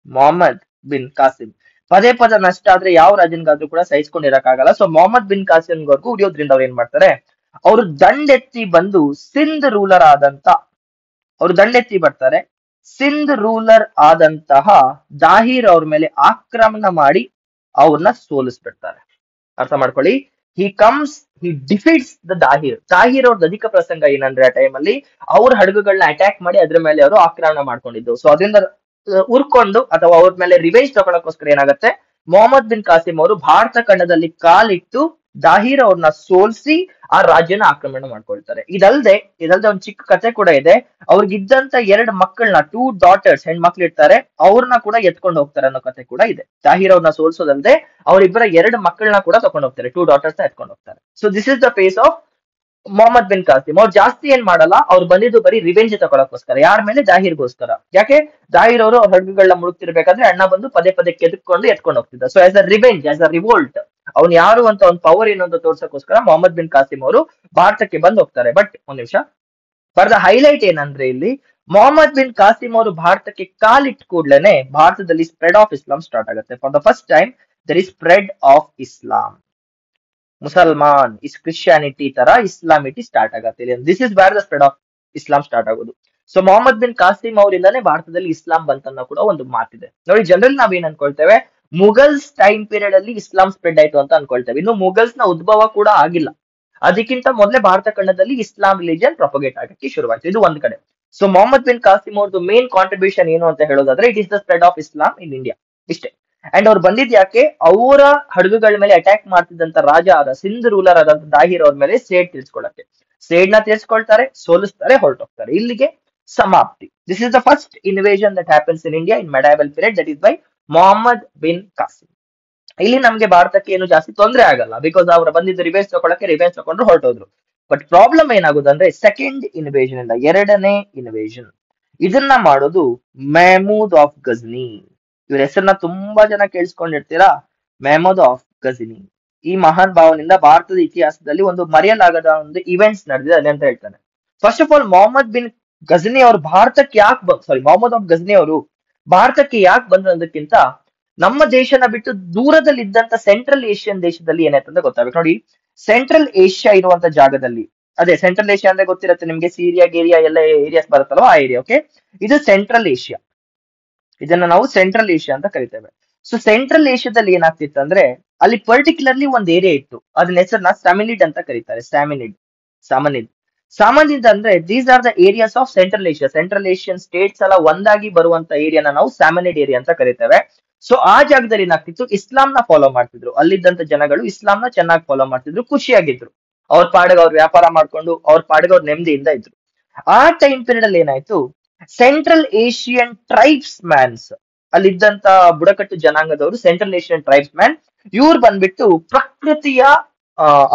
ಮೊಹಮ್ಮದ್ ಬಿನ್ ಕಾಸಿಂ. ಪದೇ ಪದೇ ನಷ್ಟ ಆದ್ರೆ ಯಾವ ರಾಜನ್ಗಾದ್ರೂ ಕೂಡ ಸಹಿಸ್ಕೊಂಡಿರಕ್ಕಾಗಲ್ಲ. ಸೊ ಮೊಹಮ್ಮದ್ ಬಿನ್ ಕಾಸಿಂವರೆಗೂ ಉರಿಯೋದ್ರಿಂದ ಅವ್ರು ಏನ್ ಮಾಡ್ತಾರೆ, ಅವರು ದಂಡೆತ್ತಿ ಬಂದು ಸಿಂಧ್ ರೂಲರ್ ಆದಂತ, ಅವರು ದಂಡೆತ್ತಿ ಬರ್ತಾರೆ, ಸಿಂಧ್ ರೂಲರ್ ಆದಂತಹ ದಾಹಿರ್ ಅವ್ರ ಮೇಲೆ ಆಕ್ರಮಣ ಮಾಡಿ ಅವ್ರನ್ನ ಸೋಲಿಸ್ಬಿಡ್ತಾರೆ. ಅರ್ಥ ಮಾಡ್ಕೊಳ್ಳಿ, he comes, he defeats the Dahir. Dahir ಅವ್ರದ್ದು ಅಧಿಕ ಪ್ರಸಂಗ ಏನಂದ್ರೆ, ಆ ಟೈಮ್ ಅಲ್ಲಿ ಅವ್ರ ಹಡಗುಗಳನ್ನ ಅಟ್ಯಾಕ್ ಮಾಡಿ ಅದ್ರ ಮೇಲೆ ಅವರು ಆಕ್ರಮಣ ಮಾಡ್ಕೊಂಡಿದ್ದು. ಸೊ ಅದರಿಂದ ಉರ್ಕೊಂಡು ಅಥವಾ ಅವ್ರ ಮೇಲೆ ರಿವೆಂಜ್ ತಗೊಳಕೋಸ್ಕರ ಏನಾಗುತ್ತೆ, ಮೊಹಮ್ಮದ್ ಬಿನ್ ಕಾಸಿಂ ಅವರು ಭಾರತ ಖಂಡದಲ್ಲಿ ಕಾಲಿಟ್ಟು ದಾಹಿರ್ ಅವ್ರನ್ನ ಸೋಲ್ಸಿ ಆ ರಾಜ್ಯನ ಆಕ್ರಮಣ ಮಾಡ್ಕೊಳ್ತಾರೆ. ಇದಲ್ದೆ ಒಂದ್ ಚಿಕ್ಕ ಕತೆ ಕೂಡ ಇದೆ. ಅವ್ರಿಗಿದ್ದಂತ 2 ಮಕ್ಕಳನ್ನ, 2 ಡಾಟರ್ಸ್, ಹೆಣ್ಮಕ್ಳು ಇರ್ತಾರೆ, ಅವ್ರನ್ನ ಕೂಡ ಎತ್ಕೊಂಡು ಹೋಗ್ತಾರೆ ಅನ್ನೋ ಕತೆ ಕೂಡ ಇದೆ. ದಾಹಿರ್ ಅವ್ರನ್ನ ಸೋಲ್ಸೋದಲ್ದೆ ಅವರಿಬ್ಬರ 2 ಮಕ್ಕಳನ್ನ ಕೂಡ ತಗೊಂಡು ಹೋಗ್ತಾರೆ, 2 ಡಾಟರ್ಸ್ ನ ಎತ್ಕೊಂಡು ಹೋಗ್ತಾರೆ. So this is the phase of Mohammad bin Qasim. ಅವ್ರು ಜಾಸ್ತಿ ಏನ್ ಮಾಡಲ್ಲ, ಅವ್ರು ಬಂದಿದ್ದು ಬರೀ ರಿವೆಂಜ್ ತಗೊಳಕೋಸ್ಕರ. ಯಾರ ಮೇಲೆ? ದಾಹಿರ್ಗೋಸ್ಕರ. ಯಾಕೆ? ದಾಹಿರ್ ಅವರು ಅವ್ರ ಹಡಗುಗಳನ್ನ ಮುಳುಗ್ತಿರ್ಬೇಕಾದ್ರೆ ಅಣ್ಣ ಬಂದು ಪದೇ ಪದೇ ಕೆದಕೊಂಡು ಎತ್ಕೊಂಡು ಹೋಗ್ತಿದ್ದ. So as a revenge, as a revolt, ಅವ್ನು ಯಾರು ಅಂತ ಅವ್ನ ಪವರ್ ಏನು ಅಂತ ತೋರ್ಸಕ್ಕೋಸ್ಕರ ಮೊಹಮ್ಮದ್ ಬಿನ್ ಕಾಸಿಂ ಅವರು ಭಾರತಕ್ಕೆ ಬಂದು ಹೋಗ್ತಾರೆ. ಬಟ್ ಒಂದ್ ನಿಮಿಷ, ಫಾರ್ ದ ಹೈಲೈಟ್ ಏನಂದ್ರೆ, ಇಲ್ಲಿ ಮೊಹಮ್ಮದ್ ಬಿನ್ ಕಾಸಿಂ ಅವರು ಭಾರತಕ್ಕೆ ಕಾಲಿಟ್ಟ ಕೂಡ್ಲೇನೆ ಭಾರತದಲ್ಲಿ ಸ್ಪ್ರೆಡ್ ಆಫ್ ಇಸ್ಲಾಂ ಸ್ಟಾರ್ಟ್ ಆಗುತ್ತೆ. For the first time there is spread of Islam. ಮುಸಲ್ಮಾನ್ ಇಸ್ ಕ್ರಿಶ್ಚಿಯಾನಿಟಿ ತರ ಇಸ್ಲಾಮಿಟಿ ಸ್ಟಾರ್ಟ್ ಆಗತ್ತೆ. This is where the spread of Islam start ಆಗೋದು. ಸೊ ಮೊಹಮ್ಮದ್ ಬಿನ್ ಕಾಸಿಂ ಅವರಿಂದಾನೇ ಭಾರತದಲ್ಲಿ ಇಸ್ಲಾಂ ಬಂತನ್ನೋ ಕೂಡ ಒಂದು ಮಾತಿದೆ. ನೋಡಿ, ಜನರಲ್ ನಾವೇನ್ ಅನ್ಕೊಳ್ತೇವೆ, ಮುಗಲ್ಸ್ ಟೈಮ್ ಪೀರಿಯಡ್ ಅಲ್ಲಿ ಇಸ್ಲಾಂ ಸ್ಪ್ರೆಡ್ ಆಯ್ತು ಅಂತ ಅನ್ಕೊಳ್ತೇವೆ. ಇನ್ನು ಮುಗಲ್ಸ್ ನ ಉದ್ಭವ ಕೂಡ ಆಗಿಲ್ಲ, ಅದಕ್ಕಿಂತ ಮೊದಲೇ ಭಾರತ ಖಂಡದಲ್ಲಿ ಇಸ್ಲಾಂ ರಿಲಿಜನ್ ಪ್ರೊಪಗೇಟ್ ಆಗಕ್ಕೆ ಶುರುವಾಯ್ತು. ಇದು ಒಂದ್ ಕಡೆ. ಸೊ ಮೊಹಮ್ಮದ್ ಬಿನ್ ಕಾಸಿಂ ಅವ್ರದ್ದು ಮೇನ್ ಕಾಂಟ್ರಿಬ್ಯೂಷನ್ ಏನು ಅಂತ ಹೇಳೋದಾದ್ರೆ, it is the spread of Islam in India, ಇಷ್ಟೇ. ಅಂಡ್ ಅವ್ರು ಬಂದಿದ್ ಯಾಕೆ, ಅವರ ಹಡಗುಗಳ ಮೇಲೆ ಅಟ್ಯಾಕ್ ಮಾಡ್ತಿದ್ದಂತ ರಾಜ ಆದ ಸಿಂಧ್ ರೂಲರ್ ಆದಂತ ದಾಹಿರ್ ಅವ್ರ ಮೇಲೆ ಸೇಡ್ ತೀರ್ಸ್ಕೊಳಕ್ಕೆ. ಸೇಡ್ನ ತೀರ್ಸ್ಕೊಳ್ತಾರೆ, ಸೋಲಿಸ್ತಾರೆ, ಹೊರಟೋಗ್ತಾರೆ. ಇಲ್ಲಿಗೆ ಸಮಾಪ್ತಿ. This is the first invasion that happens in India in medieval period, that is by Mohammad bin Qasim. ಇಲ್ಲಿ ನಮ್ಗೆ ಭಾರತಕ್ಕೆ ಏನು ಜಾಸ್ತಿ ತೊಂದರೆ ಆಗಲ್ಲ, ಬಿಕಾಸ್ ಅವ್ರು ಬಂದಿದ್ದು ರಿವೆಂಜ್ ತಗೊಳಕ್ಕೆ, ರಿವೆಂಜ್ ತಗೊಂಡ್ರು ಹೊರಟೋದ್ರು. ಬಟ್ ಪ್ರಾಬ್ಲಮ್ ಏನಾಗುದಂದ್ರೆ, ಸೆಕೆಂಡ್ ಇನ್ವೇಷನ್ ಇಂದ, 2ನೇ ಇನ್ವೇಷನ್, ಇದನ್ನ ಮಾಡೋದು ಮೆಹಮೂದ್ ಆಫ್ ಗಜ್ನಿ. ಇವ್ರ ಹೆಸರನ್ನ ತುಂಬಾ ಜನ ಕೇಳಿಸ್ಕೊಂಡಿರ್ತೀರಾ, ಮೆಹಮೂದ್ ಆಫ್ ಗಜ್ನಿ. ಈ ಮಹಾನ್ ಭಾವನಿಂದ ಭಾರತದ ಇತಿಹಾಸದಲ್ಲಿ ಒಂದು ಮರೆಯಲಾಗದ ಒಂದು ಇವೆಂಟ್ಸ್ ನಡೆದಿದೆ, ಅದೇ ಅಂತ ಹೇಳ್ತಾನೆ. First of all, Mohammad bin Ghazni ಅವರು ಭಾರತಕ್ಕೆ ಯಾಕೆ ಮೊಹಮ್ಮದ್ ಆಫ್ ಗಜ್ನಿ ಅವರು ಭಾರತಕ್ಕೆ ಯಾಕೆ ಬಂದ್ರು ಅನ್ನೋದಕ್ಕಿಂತ, ನಮ್ಮ ದೇಶನ ಬಿಟ್ಟು ದೂರದಲ್ಲಿ ಇದ್ದಂತ ಸೆಂಟ್ರಲ್ ಏಷ್ಯನ್ ದೇಶದಲ್ಲಿ ಏನಾಯ್ತಂತ ಗೊತ್ತಾಗ್ಬೇಕು. ನೋಡಿ, ಸೆಂಟ್ರಲ್ ಏಷ್ಯಾ ಇರುವಂತ ಜಾಗದಲ್ಲಿ, ಅದೇ ಸೆಂಟ್ರಲ್ ಏಷ್ಯಾ ಅಂದ್ರೆ ಗೊತ್ತಿರುತ್ತೆ ನಿಮ್ಗೆ, ಸಿರಿಯಾ ಗೇರಿಯಾ ಎಲ್ಲ ಏರಿಯಾಸ್ ಬರುತ್ತಲ್ವಾ, ಆ ಏರಿಯಾ. ಓಕೆ, ಇದು ಸೆಂಟ್ರಲ್ ಏಷ್ಯಾ. ಇದನ್ನ ನಾವು ಸೆಂಟ್ರಲ್ ಏಷ್ಯಾ ಅಂತ ಕರಿತೇವೆ. ಸೊ ಸೆಂಟ್ರಲ್ ಏಷ್ಯಾದಲ್ಲಿ ಏನಾಗ್ತಿತ್ತು ಅಂದ್ರೆ, ಅಲ್ಲಿ ಪರ್ಟಿಕ್ಯುಲರ್ಲಿ ಒಂದ್ ಏರಿಯಾ ಇತ್ತು, ಅದನ್ನ ಹೆಸರನ್ನ ಸ್ಯಾಮಿನಿಡ್ ಅಂತ ಕರೀತಾರೆ. ಸಾಮಾನ್ಯದ ಅಂದ್ರೆ these are the areas of central Asia. Central Asian States ಎಲ್ಲ ಒಂದಾಗಿ ಬರುವಂತ ಏರಿಯಾನ ನಾವು ಸ್ಯಾಮಿನಿಡ್ ಏರಿಯಾ ಅಂತ ಕರಿತೇವೆ. ಸೊ ಆ ಜಾಗದಲ್ಲಿ ಏನಾಗ್ತಿತ್ತು, ಇಸ್ಲಾಂನ ಫಾಲೋ ಮಾಡ್ತಿದ್ರು. ಅಲ್ಲಿದ್ದಂತ ಜನಗಳು ಇಸ್ಲಾಂನ ಚೆನ್ನಾಗಿ ಫಾಲೋ ಮಾಡ್ತಿದ್ರು, ಖುಷಿಯಾಗಿದ್ರು. ಅವ್ರ ಪಾಡಿಗೆ ಅವ್ರು ವ್ಯಾಪಾರ ಮಾಡ್ಕೊಂಡು ಅವ್ರ ಪಾಡಿಗೆ ಅವ್ರ ನೆಮ್ಮದಿಯಿಂದ ಇದ್ರು. ಆ ಟೈಮ್ ಪೀರಿಯಡ್ ಅಲ್ಲಿ ಏನಾಯ್ತು, ಸೆಂಟ್ರಲ್ ಏಷಿಯನ್ ಟ್ರೈಬ್ಸ್ ಮ್ಯಾನ್ಸ್, ಅಲ್ಲಿದ್ದಂತ ಬುಡಕಟ್ಟು ಜನಾಂಗದವರು, ಸೆಂಟ್ರಲ್ ಏಷಿಯನ್ ಟ್ರೈಬ್ಸ್ ಮ್ಯಾನ್, ಇವ್ರು ಬಂದ್ಬಿಟ್ಟು ಪ್ರಕೃತಿಯ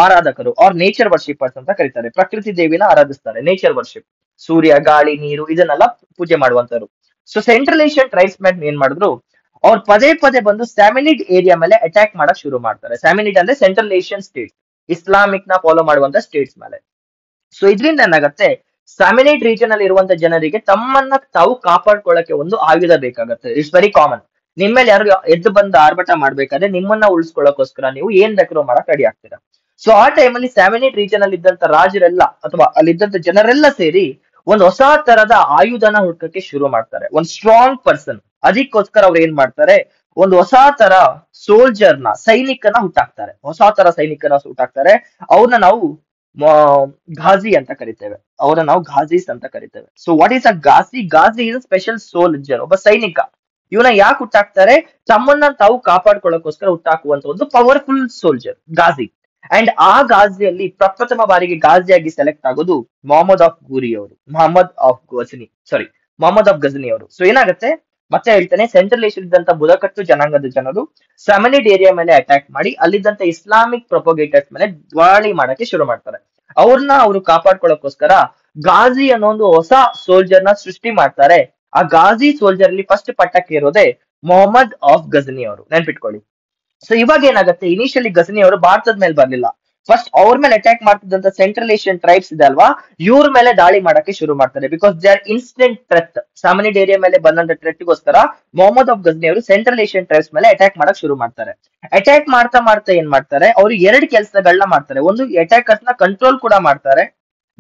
ಆರಾಧಕರು, ಆರ್ ನೇಚರ್ ವರ್ಷಿಪರ್ಸ್ ಅಂತ ಕರೀತಾರೆ. ಪ್ರಕೃತಿ ದೇವಿನ ಆರಾಧಿಸ್ತಾರೆ, ನೇಚರ್ ವರ್ಷಿಪ್. ಸೂರ್ಯ, ಗಾಳಿ, ನೀರು ಇದನ್ನೆಲ್ಲ ಪೂಜೆ ಮಾಡುವಂತರು. So central Asian tribes man ಏನ್ ಮಾಡಿದ್ರು, ಅವ್ರು ಪದೇ ಪದೇ ಬಂದು ಸ್ಯಾಮಿನಿಡ್ ಏರಿಯಾ ಮೇಲೆ ಅಟ್ಯಾಕ್ ಮಾಡಕ್ ಶುರು ಮಾಡ್ತಾರೆ. ಸ್ಯಾಮಿನಿಡ್ ಅಂದ್ರೆ ಸೆಂಟ್ರಲ್ ಏಷಿಯನ್ ಸ್ಟೇಟ್, ಇಸ್ಲಾಮಿಕ್ ನ ಫಾಲೋ ಮಾಡುವಂತ ಸ್ಟೇಟ್ಸ್ ಮೇಲೆ. ಸೊ ಇದರಿಂದ ಏನಾಗತ್ತೆ, ಸಾಮಿನೇಟ್ ರೀಜನ್ ಅಲ್ಲಿ ಇರುವಂತ ಜನರಿಗೆ ತಮ್ಮನ್ನ ತಾವು ಕಾಪಾಡ್ಕೊಳ್ಳಕ್ಕೆ ಒಂದು ಆಯುಧ ಬೇಕಾಗತ್ತೆ. It's very common. ನಿಮ್ ಮೇಲೆ ಯಾರು ಎದ್ದು ಬಂದು ಆರ್ಭಟ ಮಾಡ್ಬೇಕಾದ್ರೆ ನಿಮ್ಮನ್ನ ಉಳಿಸ್ಕೊಳ್ಳೋಕೋಸ್ಕರ ನೀವು ಏನ್ ಬೇಕಾದ್ರೂ ಮಾಡಕ್ ರೆಡಿ ಆಗ್ತೀರಾ. ಸೊ ಆ ಟೈಮಲ್ಲಿ ಸ್ಯಾಮಿನೇಟ್ ರೀಜನ್ ಅಲ್ಲಿ ಇದ್ದಂತ ರಾಜರೆಲ್ಲ ಅಥವಾ ಅಲ್ಲಿದ್ದಂತ ಜನರೆಲ್ಲ ಸೇರಿ ಒಂದ್ ಹೊಸ ತರದ ಆಯುಧನ ಹುಡ್ಕಕ್ಕೆ ಶುರು ಮಾಡ್ತಾರೆ. ಒಂದ್ ಸ್ಟ್ರಾಂಗ್ ಪರ್ಸನ್, ಅದಕ್ಕೋಸ್ಕರ ಅವ್ರು ಏನ್ ಮಾಡ್ತಾರೆ, ಒಂದು ಹೊಸ ತರ ಸೈನಿಕನ ಹುಟ್ಟಾಕ್ತಾರೆ. ಹೊಸ ತರ ಸೈನಿಕನ ಹುಟ್ಟಾಕ್ತಾರೆ. ಅವ್ರನ್ನ ನಾವು ಘಾಜಿ ಅಂತ ಕರಿತೇವೆ. ಅವ್ರನ್ನ ನಾವು ಘಾಜೀಸ್ ಅಂತ ಕರಿತೇವೆ. So what is a ghazi? Ghazi is special soldier, ಒಬ್ಬ ಸೈನಿಕ. ಇವನ ಯಾಕೆ ಹುಟ್ಟಾಕ್ತಾರೆ? ತಮ್ಮನ್ನ ತಾವು ಕಾಪಾಡ್ಕೊಳ್ಳೋಕೋಸ್ಕರ ಹುಟ್ಟಾಕುವಂತ ಒಂದು ಪವರ್ಫುಲ್ ಸೋಲ್ಜರ್ ಘಾಜಿ. ಅಂಡ್ ಆ ಘಾಜಿಯಲ್ಲಿ ಪ್ರಪ್ರಥಮ ಬಾರಿಗೆ ಘಾಜಿಯಾಗಿ ಸೆಲೆಕ್ಟ್ ಆಗೋದು ಮೊಹಮ್ಮದ್ ಆಫ್ ಗಜನಿ ಅವರು. ಸೊ ಏನಾಗುತ್ತೆ, ಮತ್ತೆ ಹೇಳ್ತಾನೆ, ಸೆಂಟ್ರಲ್ ಏಷ್ಯಾ ಇದ್ದಂತ ಬುಡಕಟ್ಟು ಜನಾಂಗದ ಜನರು ಸಾಮಿನಿಡ್ ಏರಿಯಾ ಮೇಲೆ ಅಟ್ಯಾಕ್ ಮಾಡಿ ಅಲ್ಲಿದ್ದಂತ ಇಸ್ಲಾಮಿಕ್ ಪ್ರೊಪೋಗೇಟರ್ಸ್ ಮೇಲೆ ದಾಳಿ ಮಾಡಕ್ಕೆ ಶುರು ಮಾಡ್ತಾರೆ. ಅವ್ರನ್ನ ಅವರು ಕಾಪಾಡ್ಕೊಳ್ಳೋಕೋಸ್ಕರ ಘಾಜಿ ಅನ್ನೋ ಒಂದು ಹೊಸ ಸೋಲ್ಜರ್ ನ ಸೃಷ್ಟಿ ಮಾಡ್ತಾರೆ. ಆ ಘಾಜಿ ಸೋಲ್ಜರ್ ಅಲ್ಲಿ ಫಸ್ಟ್ ಪಟ್ಟಕ್ಕೆ ಇರೋದೇ ಮೊಹಮ್ಮದ್ ಆಫ್ ಗಜನಿ ಅವರು, ನೆನ್ಪಿಟ್ಕೊಳ್ಳಿ. ಸೊ ಇವಾಗ ಏನಾಗುತ್ತೆ, ಇನಿಷಿಯಲಿ ಗಜನಿ ಅವರು ಭಾರತದ ಮೇಲೆ ಬರ್ಲಿಲ್ಲ. ಫಸ್ಟ್ ಅವ್ರ ಮೇಲೆ ಅಟ್ಯಾಕ್ ಮಾಡ್ತಿದ್ದಂತ ಸೆಂಟ್ರಲ್ ಏಷ್ಯನ್ ಟ್ರೈಬ್ಸ್ ಇದೆ ಅಲ್ವಾ, ಇವ್ರ ಮೇಲೆ ದಾಳಿ ಮಾಡಕ್ಕೆ ಶುರು ಮಾಡ್ತಾರೆ. Because they R instant threat. ಸಾಮಾನ್ಯ ಏರಿಯಾ ಮೇಲೆ ಬಂದಂತ ಥ್ರೆಟ್ಗೋಸ್ಕರ ಮೊಹಮ್ಮದ್ ಆಫ್ ಗಜನಿ ಅವರು ಸೆಂಟ್ರಲ್ ಏಷ್ಯನ್ ಟ್ರೈಬ್ಸ್ ಮೇಲೆ ಅಟ್ಯಾಕ್ ಮಾಡಕ್ ಶುರು ಮಾಡ್ತಾರೆ. ಅಟ್ಯಾಕ್ ಮಾಡ್ತಾ ಮಾಡ್ತಾ ಏನ್ ಮಾಡ್ತಾರೆ, ಅವರು ಎರಡು ಕೆಲಸಗಳನ್ನ ಮಾಡ್ತಾರೆ. ಒಂದು, ಅಟ್ಯಾಕರ್ಸ್ ನ ಕಂಟ್ರೋಲ್ ಕೂಡ ಮಾಡ್ತಾರೆ.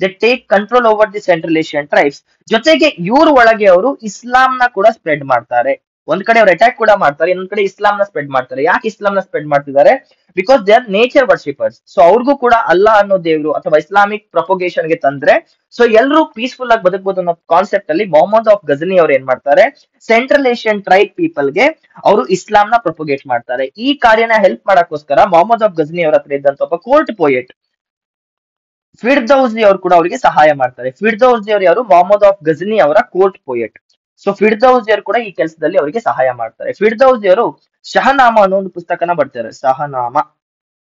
They take control over the central Asian tribes. ಜೊತೆಗೆ ಇವ್ರ ಒಳಗೆ ಅವರು ಇಸ್ಲಾಂನ ಕೂಡ ಸ್ಪ್ರೆಡ್ ಮಾಡ್ತಾರೆ. ಒಂದ್ ಕಡೆ ಅವ್ರು ಅಟ್ಯಾಕ್ ಕೂಡ ಮಾಡ್ತಾರೆ, ಇನ್ನೊಂದ್ ಕಡೆ ಇಸ್ಲಾಂನ ಸ್ಪ್ರೆಡ್ ಮಾಡ್ತಾರೆ. ಯಾಕೆ ಇಸ್ಲಾಂನ ಸ್ಪ್ರೆಡ್ ಮಾಡ್ತಿದ್ದಾರೆ? Because they are nature worshippers. ಸೊ ಅವ್ರಿಗೂ ಕೂಡ ಅಲ್ಲಾ ಅನ್ನೋ ದೇವ್ರು ಅಥವಾ ಇಸ್ಲಾಮಿಕ್ ಪ್ರೊಪೋಗೇಷನ್ ಗೆ ತಂದ್ರೆ ಸೊ ಎಲ್ಲರೂ ಪೀಸ್ಫುಲ್ ಆಗಿ ಬದುಕಬಹುದು ಅನ್ನೋ ಕಾನ್ಸೆಪ್ಟ್ ಅಲ್ಲಿ ಮೊಹಮ್ಮದ್ ಆಫ್ ಗಜನಿ ಅವ್ರು ಏನ್ ಮಾಡ್ತಾರೆ, ಸೆಂಟ್ರಲ್ ಏಷ್ಯನ್ ಟ್ರೈಬ್ ಪೀಪಲ್ ಗೆ ಅವರು ಇಸ್ಲಾಂನ ಪ್ರೊಪೋಗೇಟ್ ಮಾಡ್ತಾರೆ. ಈ ಕಾರ್ಯನ ಹೆಲ್ಪ್ ಮಾಡಕ್ಕೋಸ್ಕರ ಮೊಹಮ್ಮದ್ ಆಫ್ ಗಜನಿ ಅವ್ರ ಹತ್ರ ಇದ್ದಂತ ಒಬ್ಬ ಕೋರ್ಟ್ ಪೋಯೆಟ್ ಫಿರ್ದೌಸಿ ಅವರು ಕೂಡ ಅವರಿಗೆ ಸಹಾಯ ಮಾಡ್ತಾರೆ. ಫಿರ್ದೌಸಿ ಅವರು ಯಾರು? ಮೊಹಮ್ಮದ್ ಆಫ್ ಗಜನಿ ಅವರ ಕೋರ್ಟ್ ಪೋಯೆಟ್. ಸೊ ಫಿರ್ದೌಸಿ ಅವರು ಕೂಡ ಈ ಕೆಲಸದಲ್ಲಿ ಅವರಿಗೆ ಸಹಾಯ ಮಾಡ್ತಾರೆ. ಫಿರ್ದೌಸಿ ಅವರು ಶಹನಾಮ ಅನ್ನೋ ಒಂದು ಪುಸ್ತಕನ ಬರ್ತಾರೆ.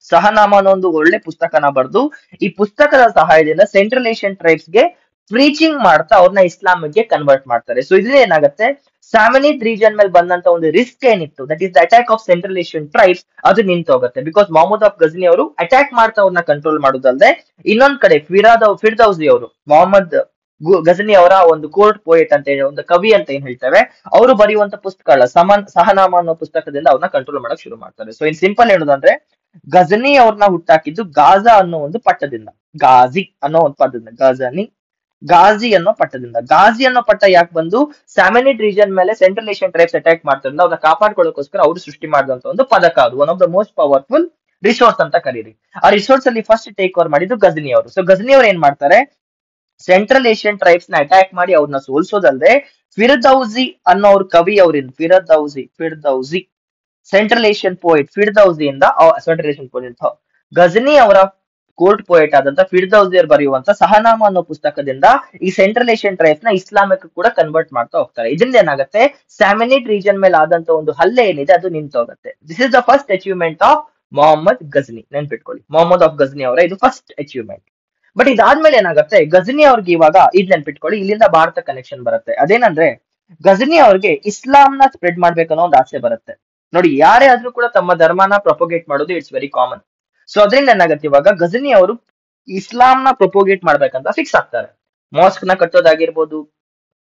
ಸಹನಾಮ ಅನ್ನೋ ಒಂದು ಒಳ್ಳೆ ಪುಸ್ತಕನ ಬರೆದು ಈ ಪುಸ್ತಕದ ಸಹಾಯದಿಂದ ಸೆಂಟ್ರಲ್ ಏಷ್ಯನ್ ಟ್ರೈಬ್ಸ್ ಗೆ ಪ್ರೀಚಿಂಗ್ ಮಾಡ್ತಾ ಅವ್ರನ್ನ ಇಸ್ಲಾಮಿಕ್ ಗೆ ಕನ್ವರ್ಟ್ ಮಾಡ್ತಾರೆ. ಸೊ ಇದ್ರಿಂದ ಏನಾಗುತ್ತೆ, ಸಾಮಿನಿಡ್ ರೀಜನ್ ಮೇಲೆ ಬಂದಂತ ಒಂದು ರಿಸ್ಕ್ ಏನಿತ್ತು, that is the attack of central Asian tribes, ಅದು ನಿಂತೋಗುತ್ತೆ. ಬಿಕಾಸ್ ಮೊಹಮ್ಮದ್ ಆಫ್ ಗಜನಿ ಅವರು ಅಟ್ಯಾಕ್ ಮಾಡ್ತಾ ಅವ್ರನ್ನ ಕಂಟ್ರೋಲ್ ಮಾಡೋದಲ್ಲದೆ ಇನ್ನೊಂದ್ ಕಡೆ ಫಿರ್ದೌಸಿ ಅವರು ಮೊಹಮ್ಮದ್ ಗಜನಿ ಅವರ ಒಂದು ಕೋರ್ಟ್ ಪೋಯೆಟ್ ಅಂತ ಹೇಳಿ, ಒಂದು ಕವಿ ಅಂತ ಏನ್ ಹೇಳ್ತೇವೆ, ಅವರು ಬರೆಯುವಂತ ಪುಸ್ತಕಗಳ ಸಹನಾಮ ಅನ್ನೋ ಪುಸ್ತಕದಿಂದ ಅವ್ರನ್ನ ಕಂಟ್ರೋಲ್ ಮಾಡಕ್ ಶುರು ಮಾಡ್ತಾರೆ. ಸೊ ಇನ್ ಸಿಂಪಲ್ ಹೇಳೋದಂದ್ರೆ, ಗಜನಿ ಅವ್ರನ್ನ ಹುಟ್ಟಾಕಿದ್ದು ಗಾಜಾ ಅನ್ನೋ ಒಂದು ಪಟ್ಟದಿಂದ, ಗಾಜಿ ಅನ್ನೋ ಒಂದು ಪದದಿಂದ, ಗಾಜಿ ಅನ್ನೋ ಪಟ್ಟದಿಂದ. ಗಾಜಿ ಅನ್ನೋ ಪಟ್ಟ ಯಾಕೆ ಬಂದು, ಸ್ಯಾಮಿನಿಡ್ ರೀಜನ್ ಮೇಲೆ ಸೆಂಟ್ರಲ್ ಏಷ್ಯನ್ ಟ್ರೈಬ್ಸ್ ಅಟ್ಯಾಕ್ ಮಾಡ್ತಾರಲ್ಲ, ಅವ್ರನ್ನ ಕಾಪಾಡ್ಕೊಳ್ಳೋಕೋಸ್ಕರ ಅವರು ಸೃಷ್ಟಿ ಮಾಡಿದಂತ ಒಂದು ಪದಕ. ಅದು one of the most powerful resource ಅಂತ ಕರೀರಿ. ಆ ರಿಸೋರ್ಸ್ ಅಲ್ಲಿ ಫಸ್ಟ್ ಟೇಕ್ ಓವರ್ ಮಾಡಿದ್ದು ಗಜನಿ ಅವರು. ಸೊ ಗಜನಿ ಅವ್ರು ಏನ್ ಮಾಡ್ತಾರೆ, ಸೆಂಟ್ರಲ್ ಏಷ್ಯನ್ ಟ್ರೈಬ್ಸ್ ನ ಅಟ್ಯಾಕ್ ಮಾಡಿ ಅವ್ರನ್ನ ಸೋಲ್ಸೋದಲ್ಲದೆ ಫಿರ್ದೌಸಿ ಅನ್ನೋ ಅವ್ರ ಕವಿ ಅವರಿಂದ ಫಿರ್ದೌಸಿ ಸೆಂಟ್ರಲ್ ಏಷ್ಯನ್ ಪೋಯೆಟ್ ಫಿರ್ದೌಸಿಯಿಂದ ಸೆಂಟ್ರಲ್ ಏಷ್ಯನ್ ಪೋಯೆಟ್ ಗಜನಿ ಅವರ ಕೋರ್ಟ್ ಪೋಯೆಟ್ ಆದಂತ ಫಿರ್ದೌಸಿ ಅವರು ಬರೆಯುವಂತ ಸಹನಾಮ ಅನ್ನೋ ಪುಸ್ತಕದಿಂದ ಈ ಸೆಂಟ್ರಲ್ ಏಷ್ಯನ್ ಟ್ರೈಬ್ಸ್ ನ ಇಸ್ಲಾಮಿಕ್ ಕೂಡ ಕನ್ವರ್ಟ್ ಮಾಡ್ತಾ ಹೋಗ್ತಾರೆ. ಇದರಿಂದ ಏನಾಗುತ್ತೆ, ಸ್ಯಾಮಿನಿಡ್ ರೀಜನ್ ಮೇಲೆ ಆದಂತ ಒಂದು ಹಲ್ಲೆ ಏನಿದೆ ಅದು ನಿಂತೋಗುತ್ತೆ. This is the first achievement of Mohammad Ghazni. ನೆನ್ಪಿಟ್ಕೊಳ್ಳಿ, ಮೊಹಮ್ಮದ್ ಆಫ್ ಗಜನಿ ಅವರ ಇದು ಫಸ್ಟ್ ಅಚೀವ್ಮೆಂಟ್. ಬಟ್ ಇದಾದ್ಮೇಲೆ ಏನಾಗುತ್ತೆ, ಗಜನಿ ಅವ್ರಿಗೆ ಇವಾಗ ಇದ್ ನೆನ್ಪಿಟ್ಕೊಳ್ಳಿ, ಇಲ್ಲಿಂದ ಭಾರತ ಕನೆಕ್ಷನ್ ಬರುತ್ತೆ. ಅದೇನಂದ್ರೆ, ಗಜನಿ ಅವ್ರಿಗೆ ಇಸ್ಲಾಂನ ಸ್ಪ್ರೆಡ್ ಮಾಡ್ಬೇಕನ್ನೋ ಒಂದು ಆಸೆ ಬರುತ್ತೆ. ನೋಡಿ, ಯಾರೇ ಆದ್ರೂ ಕೂಡ ತಮ್ಮ ಧರ್ಮನ ಪ್ರೊಪೋಗೇಟ್ ಮಾಡೋದು ಇಟ್ಸ್ ವೆರಿ ಕಾಮನ್. ಸೊ ಅದರಿಂದ ಏನಾಗುತ್ತೆ, ಇವಾಗ ಗಜನಿ ಅವರು ಇಸ್ಲಾಂನ ಪ್ರೊಪೋಗೇಟ್ ಮಾಡ್ಬೇಕಂತ ಫಿಕ್ಸ್ ಆಗ್ತಾರೆ. ಮಾಸ್ಕ್ ನ ಕಟ್ಟೋದಾಗಿರ್ಬೋದು,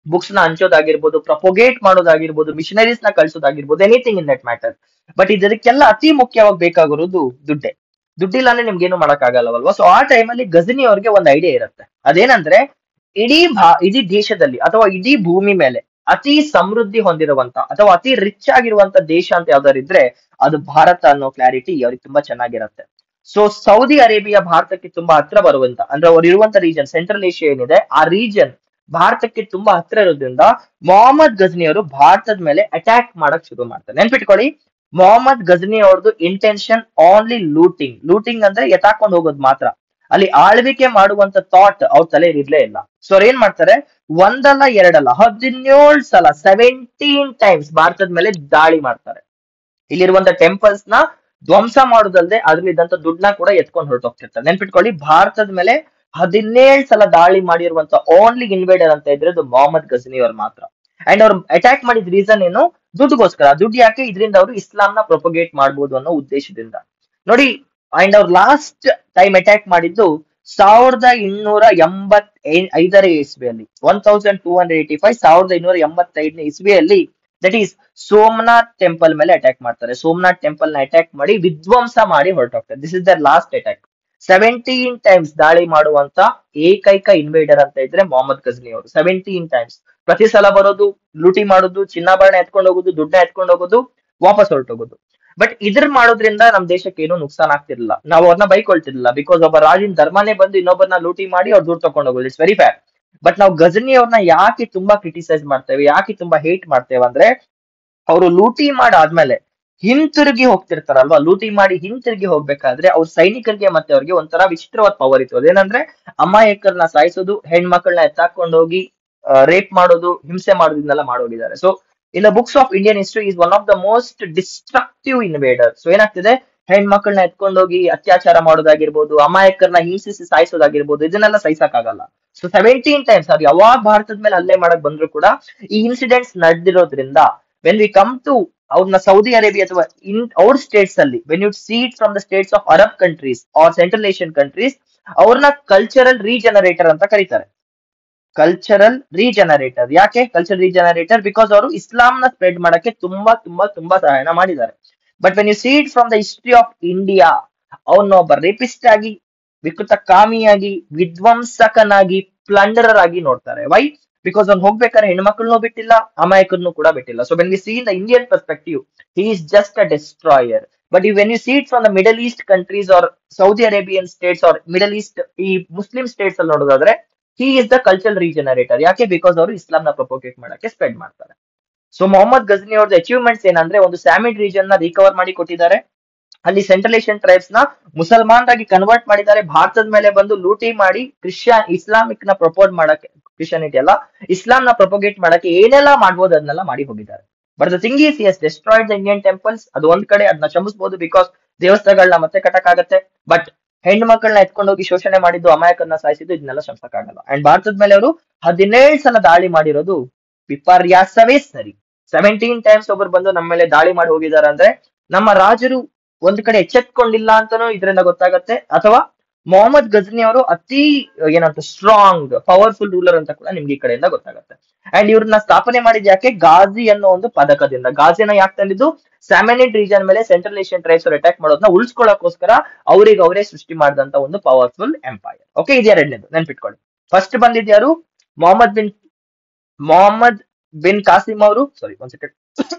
ಬುಕ್ಸ್ ನ ಹಂಚೋದಾಗಿರ್ಬೋದು, ಪ್ರೊಪೋಗೇಟ್ ಮಾಡೋದಾಗಿರ್ಬೋದು, ಮಿಷನರೀಸ್ ನ ಕಳ್ಸೋದಾಗಿರ್ಬೋದು, anything in that matter. But ಇದಕ್ಕೆಲ್ಲ ಅತಿ ಮುಖ್ಯವಾಗಿ ಬೇಕಾಗಿರೋದು ದುಡ್ಡೇ. ದುಡ್ಡಿಲ್ಲ ಅಂದ್ರೆ ನಿಮ್ಗೆ ಏನು ಮಾಡಕ್ ಆಗಲ್ಲವಲ್ವಾ. ಸೊ ಆ ಟೈಮಲ್ಲಿ ಗಜನಿ ಅವ್ರಿಗೆ ಒಂದು ಐಡಿಯಾ ಇರುತ್ತೆ. ಅದೇನಂದ್ರೆ, ಇಡೀ ದೇಶದಲ್ಲಿ ಅಥವಾ ಇಡೀ ಭೂಮಿ ಮೇಲೆ ಅತಿ ಸಮೃದ್ಧಿ ಹೊಂದಿರುವಂತ ಅಥವಾ ಅತಿ ರಿಚ್ ಆಗಿರುವಂತ ದೇಶ ಅಂತ ಯಾವ್ದಾರು ಇದ್ರೆ ಅದು ಭಾರತ ಅನ್ನೋ ಕ್ಲಾರಿಟಿ ಅವ್ರಿಗೆ ತುಂಬಾ ಚೆನ್ನಾಗಿರುತ್ತೆ. ಸೊ ಸೌದಿ ಅರೇಬಿಯಾ ಭಾರತಕ್ಕೆ ತುಂಬಾ ಹತ್ರ ಬರುವಂತ, ಅಂದ್ರೆ ಅವ್ರು ಇರುವಂತ ರೀಜನ್ ಸೆಂಟ್ರಲ್ ಏಷ್ಯಾ ಏನಿದೆ ಆ ರೀಜನ್ ಭಾರತಕ್ಕೆ ತುಂಬಾ ಹತ್ರ ಇರೋದ್ರಿಂದ ಮೊಹಮ್ಮದ್ ಗಜನಿ ಅವರು ಭಾರತದ ಮೇಲೆ ಅಟ್ಯಾಕ್ ಮಾಡಕ್ ಶುರು ಮಾಡ್ತಾರೆ. ನೆನ್ಪಿಟ್ಕೊಳ್ಳಿ, ಮೊಹಮ್ಮದ್ ಗಜನಿ ಅವ್ರದ್ದು ಇಂಟೆನ್ಷನ್ ಓನ್ಲಿ ಲೂಟಿಂಗ್ ಅಂದ್ರೆ ಎತ್ತಾಕೊಂಡು ಹೋಗೋದು ಮಾತ್ರ. ಅಲ್ಲಿ ಆಳ್ವಿಕೆ ಮಾಡುವಂತ ಥಾಟ್ ಅವ್ರ ತಲೆ ಇರ್ಲೇ ಇಲ್ಲ. ಸೊ ಅವ್ರು ಏನ್ ಮಾಡ್ತಾರೆ, ಒಂದಲ್ಲ ಎರಡಲ್ಲ 17 ಸಲ 17 ಟೈಮ್ಸ್ ಭಾರತದ ಮೇಲೆ ದಾಳಿ ಮಾಡ್ತಾರೆ. ಇಲ್ಲಿರುವಂತ ಟೆಂಪಲ್ಸ್ ನ ಧ್ವಂಸ ಮಾಡೋದಲ್ಲದೆ ಅದ್ರಲ್ಲಿದ್ದಂತ ದುಡ್ಡನ್ನ ಕೂಡ ಎತ್ಕೊಂಡು ಹೊರಟೋಗ್ತಿರ್ತಾರೆ. ನೆನ್ಪಿಟ್ಕೊಳ್ಳಿ, ಭಾರತದ ಮೇಲೆ 17 ಸಲ ದಾಳಿ ಮಾಡಿರುವಂತ ಓನ್ಲಿ ಇನ್ವೇಡರ್ ಅಂತ ಇದ್ರೆ ಅದು ಮೊಹಮ್ಮದ್ ಗಜನಿ ಅವ್ರು ಮಾತ್ರ. ಅಂಡ್ ಅವ್ರು ಅಟ್ಯಾಕ್ ಮಾಡಿದ ರೀಸನ್ ಏನು, ದುಡ್ಡುಗೋಸ್ಕರ. ದುಡ್ಡು ಯಾಕೆ, ಇದರಿಂದ ಅವರು ಇಸ್ಲಾಂನ ಪ್ರೊಪೋಗೇಟ್ ಮಾಡ್ಬೋದು ಅನ್ನೋ ಉದ್ದೇಶದಿಂದ. ನೋಡಿ, ಅಂಡ್ ಅವ್ರು ಲಾಸ್ಟ್ ಟೈಮ್ ಅಟ್ಯಾಕ್ ಮಾಡಿದ್ದು 1285 ಇಸ್ವಿಯಲ್ಲಿ 1285 1285 ಇಸ್ವಿಯಲ್ಲಿ ದಟ್ ಈಸ್ ಸೋಮನಾಥ್ ಟೆಂಪಲ್ ಮೇಲೆ ಅಟ್ಯಾಕ್ ಮಾಡ್ತಾರೆ. ಸೋಮನಾಥ್ ಟೆಂಪಲ್ ನ ಅಟ್ಯಾಕ್ ಮಾಡಿ ವಿಧ್ವಂಸ ಮಾಡಿ ಹೊರಟೋಗ್ತಾರೆ. This is their last attack. 17 times ದಾಳಿ ಮಾಡುವಂತ ಏಕೈಕ ಇನ್ವೇಡರ್ ಅಂತ ಇದ್ರೆ ಮೊಹಮ್ಮದ್ ಗಜ್ನಿ ಅವರು. 17 ಟೈಮ್ಸ್. ಪ್ರತಿ ಸಲ ಬರೋದು, ಲೂಟಿ ಮಾಡೋದು, ಚಿನ್ನಾಭರಣ ಎತ್ಕೊಂಡು ಹೋಗೋದು, ದುಡ್ಡ ಎತ್ಕೊಂಡು ಹೋಗೋದು, ವಾಪಸ್ ಹೊರಟೋಗೋದು. ಬಟ್ ಇದ್ರ ಮಾಡೋದ್ರಿಂದ ನಮ್ ದೇಶಕ್ಕೆ ಏನು ನುಕ್ಸಾನ್ ಆಗ್ತಿರ್ಲಿಲ್ಲ. ನಾವು ಅವ್ರನ್ನ ಬೈಕೊಳ್ತಿರ್ಲಿಲ್ಲ. ಬಿಕಾಸ್ ಒಬ್ಬ ರಾಜಿನ ಧರ್ಮನೇ ಬಂದು ಇನ್ನೊಬ್ಬರನ್ನ ಲೂಟಿ ಮಾಡಿ ಅವ್ರು ದುಡ್ಡು ತಗೊಂಡು ಹೋಗೋದು. It's very fair. ಬಟ್ ನಾವು ಗಜನಿ ಅವ್ರನ್ನ ಯಾಕೆ ತುಂಬಾ ಕ್ರಿಟಿಸೈಸ್ ಮಾಡ್ತೇವೆ, ಯಾಕೆ ತುಂಬಾ ಹೇಟ್ ಮಾಡ್ತೇವೆ ಅಂದ್ರೆ, ಅವರು ಲೂಟಿ ಮಾಡಾದ್ಮೇಲೆ ಹಿಂತಿರುಗಿ ಹೋಗ್ತಿರ್ತಾರಲ್ವಾ, ಲೂಟಿ ಮಾಡಿ ಹಿಂತಿರುಗಿ ಹೋಗ್ಬೇಕಾದ್ರೆ ಅವ್ರ ಸೈನಿಕರಿಗೆ ಮತ್ತೆ ಅವ್ರಿಗೆ ಒಂಥರ ವಿಚಿತ್ರವಾದ ಪವರ್ ಇತ್ತು. ಅದೇನಂದ್ರೆ ಅಮಾಯಕರನ್ನ ಸಾಯಿಸೋದು, ಹೆಣ್ಮಕ್ಳನ್ನ ಎತ್ತಾಕೊಂಡು ಹೋಗಿ ರೇಪ್ ಮಾಡೋದು, ಹಿಂಸೆ ಮಾಡೋದು, ಇದನ್ನೆಲ್ಲ ಮಾಡೋಗಿದ್ದಾರೆ. So in the books of Indian history is one of the most destructive invader. So ಏನಾಗ್ತಿದೆ, ಹೆಣ್ಮಕ್ಳನ್ನ ಎತ್ಕೊಂಡೋಗಿ ಅತ್ಯಾಚಾರ ಮಾಡೋದಾಗಿರ್ಬೋದು, ಅಮಾಯಕರನ್ನ ಹಿಂಸಿಸಿ ಸಾಯಿಸೋದಾಗಿರ್ಬೋದು, ಇದನ್ನೆಲ್ಲ ಸಹಿಸಕ್ಕಾಗಲ್ಲ. ಸೊ 17 ಟೈಮ್ಸ್ ಅವ್ರು ಯಾವಾಗ ಭಾರತದ ಮೇಲೆ ಹಲ್ಲೆ ಮಾಡಕ್ ಬಂದ್ರು ಕೂಡ ಈ ಇನ್ಸಿಡೆಂಟ್ಸ್ ನಡೆದಿರೋದ್ರಿಂದ ವೆನ್ ವಿ ಕಮ್ ಟು ಅವ್ರನ್ನ ಸೌದಿ ಅರೇಬಿಯಾ ಅಥವಾ ಇನ್ ಔರ್ ಸ್ಟೇಟ್ಸ್ ಅಲ್ಲಿ, when you see it from the states of Arab countries or central Asian countries, ಅವ್ರನ್ನ ಕಲ್ಚರಲ್ ರೀಜನರೇಟರ್ ಅಂತ ಕರೀತಾರೆ. Cultural regenerator. ಯಾಕೆ ಕಲ್ಚರಲ್ ರೀಜನರೇಟರ್? ಬಿಕಾಸ್ ಅವರು ಇಸ್ಲಾಂನ spread ಮಾಡಕ್ಕೆ ತುಂಬಾ ತುಂಬಾ ತುಂಬಾ ಸಹಾಯನ ಮಾಡಿದ್ದಾರೆ. But when you see it from the history of India, ಅವನ್ನ ಒಬ್ಬ ರೇಪಿಸ್ಟ್ ಆಗಿ, ವಿಕೃತ ಕಾಮಿಯಾಗಿ, ವಿಧ್ವಂಸಕನಾಗಿ, ಪ್ಲಂಡರರ್ ಆಗಿ ನೋಡ್ತಾರೆ. ವೈ? ಬಿಕಾಸ್ ಅವ್ನು ಹೋಗ್ಬೇಕಾದ್ರೆ ಹೆಣ್ಮಕ್ಳನ್ನೂ ಬಿಟ್ಟಿಲ್ಲ, ಅಮಾಯಕರನ್ನು ಕೂಡ ಬಿಟ್ಟಿಲ್ಲ. So when we see in the Indian perspective, he is just a destroyer. But when you see it from the middle east countries or Saudi Arabian states or middle east ಈ Muslim states ಅಲ್ಲಿ ನೋಡೋದಾದ್ರೆ, he is the cultural regenerator. ಯಾಕೆ? Because ಅವರು ಇಸ್ಲಾಂನ ಪ್ರೊಪೋಗೇಟ್ ಮಾಡಕ್ಕೆ spread ಮಾಡ್ತಾರೆ. So Mohammed Gajni ಅವ್ರದ್ದು achievements ಏನಂದ್ರೆ, ಒಂದು ಸ್ಯಾಮಿಡ್ ರೀಜನ್ ನ ರಿಕವರ್ ಮಾಡಿ ಕೊಟ್ಟಿದ್ದಾರೆ. ಅಲ್ಲಿ ಸೆಂಟ್ರಲ್ ಏಷ್ಯನ್ ಟ್ರೈಬ್ಸ್ ನ ಮುಸಲ್ಮಾನರಾಗಿ ಕನ್ವರ್ಟ್ ಮಾಡಿದ್ದಾರೆ. ಭಾರತದ ಮೇಲೆ ಬಂದು ಲೂಟಿ ಮಾಡಿ ಇಸ್ಲಾಮಿಕ್ ನ ಪ್ರಪೋಸ್ ಮಾಡಕ್ಕೆ, ಕ್ರಿಶ್ಚಿಯಾನಿಟಿ ಅಲ್ಲ, ಇಸ್ಲಾಂ ನ ಪ್ರೊಪೋಗೇಟ್ ಮಾಡಕ್ಕೆ ಏನೆಲ್ಲ ಮಾಡ್ಬೋದು ಅದನ್ನೆಲ್ಲ ಮಾಡಿ ಹೋಗಿದ್ದಾರೆ. But the thing is, as destroyed the Indian temples. ಅದು ಒಂದ್ ಕಡೆ ಅದನ್ನ ಕ್ಷಮಿಸಬಹುದು, ಬಿಕಾಸ್ ದೇವಸ್ಥಾನಗಳನ್ನ ಮತ್ತೆ ಕಟ್ಟಕ್ಕಾಗತ್ತೆ. ಬಟ್ ಹೆಣ್ಣು ಮಕ್ಕಳನ್ನ ಎತ್ಕೊಂಡೋಗಿ ಶೋಷಣೆ ಮಾಡಿದ್ದು, ಅಮಾಯಕರನ್ನ ಸಾಯಿಸಿದ್ದು, ಇದನ್ನೆಲ್ಲ ಕ್ಷಮಿಸಕ್ಕಾಗಲ್ಲ. ಅಂಡ್ ಭಾರತದ ಮೇಲೆ ಅವರು 17 ಸಲ ದಾಳಿ ಮಾಡಿರೋದು ವಿಪರ್ಯಾಸವೇ ಸರಿ. 17 ಟೈಮ್ಸ್ ಒಬ್ರು ಬಂದು ನಮ್ಮ ಮೇಲೆ ದಾಳಿ ಮಾಡಿ ಹೋಗಿದ್ದಾರೆ ಅಂದ್ರೆ, ನಮ್ಮ ರಾಜರು ಒಂದ್ ಕಡೆ ಎಚ್ಚೆತ್ಕೊಂಡಿಲ್ಲ ಅಂತಾನೂ ಇದರಿಂದ ಗೊತ್ತಾಗತ್ತೆ, ಅಥವಾ ಮೊಹಮ್ಮದ್ ಗಜ್ನಿ ಅವರು ಅತಿ ಏನಂತ ಸ್ಟ್ರಾಂಗ್ ಪವರ್ಫುಲ್ ರೂಲರ್ ಅಂತ ಕೂಡ ನಿಮ್ಗೆ ಈ ಕಡೆಯಿಂದ ಗೊತ್ತಾಗತ್ತೆ. ಅಂಡ್ ಇವ್ರನ್ನ ಸ್ಥಾಪನೆ ಮಾಡಿದ ಯಾಕೆ? ಗಾಜಿ ಅನ್ನೋ ಒಂದು ಪದಕದಿಂದ. ಗಾಜಿನ ಯಾಕೆ ತಂದಿದ್ದು? ಸ್ಯಾಮಿನಿಡ್ ರೀಜನ್ ಮೇಲೆ ಸೆಂಟ್ರಲ್ ಏಷ್ಯನ್ ಟ್ರೈಬ್ಸ್ ಅವರು ಅಟ್ಯಾಕ್ ಮಾಡೋದನ್ನ ಉಳಿಸ್ಕೊಳ್ಳೋಕೋಸ್ಕರ ಅವ್ರಿಗೆ ಅವರೇ ಸೃಷ್ಟಿ ಮಾಡಿದಂತ ಒಂದು ಪವರ್ಫುಲ್ ಎಂಪೈರ್. ಓಕೆ, ಇದು ಎರಡನೇದು ನೆನ್ಪಿಟ್ಕೊಳ್ಳಿ. ಫಸ್ಟ್ ಬಂದಿದ್ಯಾರು? ಮೊಹಮ್ಮದ್ ಬಿನ್ ಕಾಸಿಂ ಅವರು. ಸಾರಿ, ಒಂದ್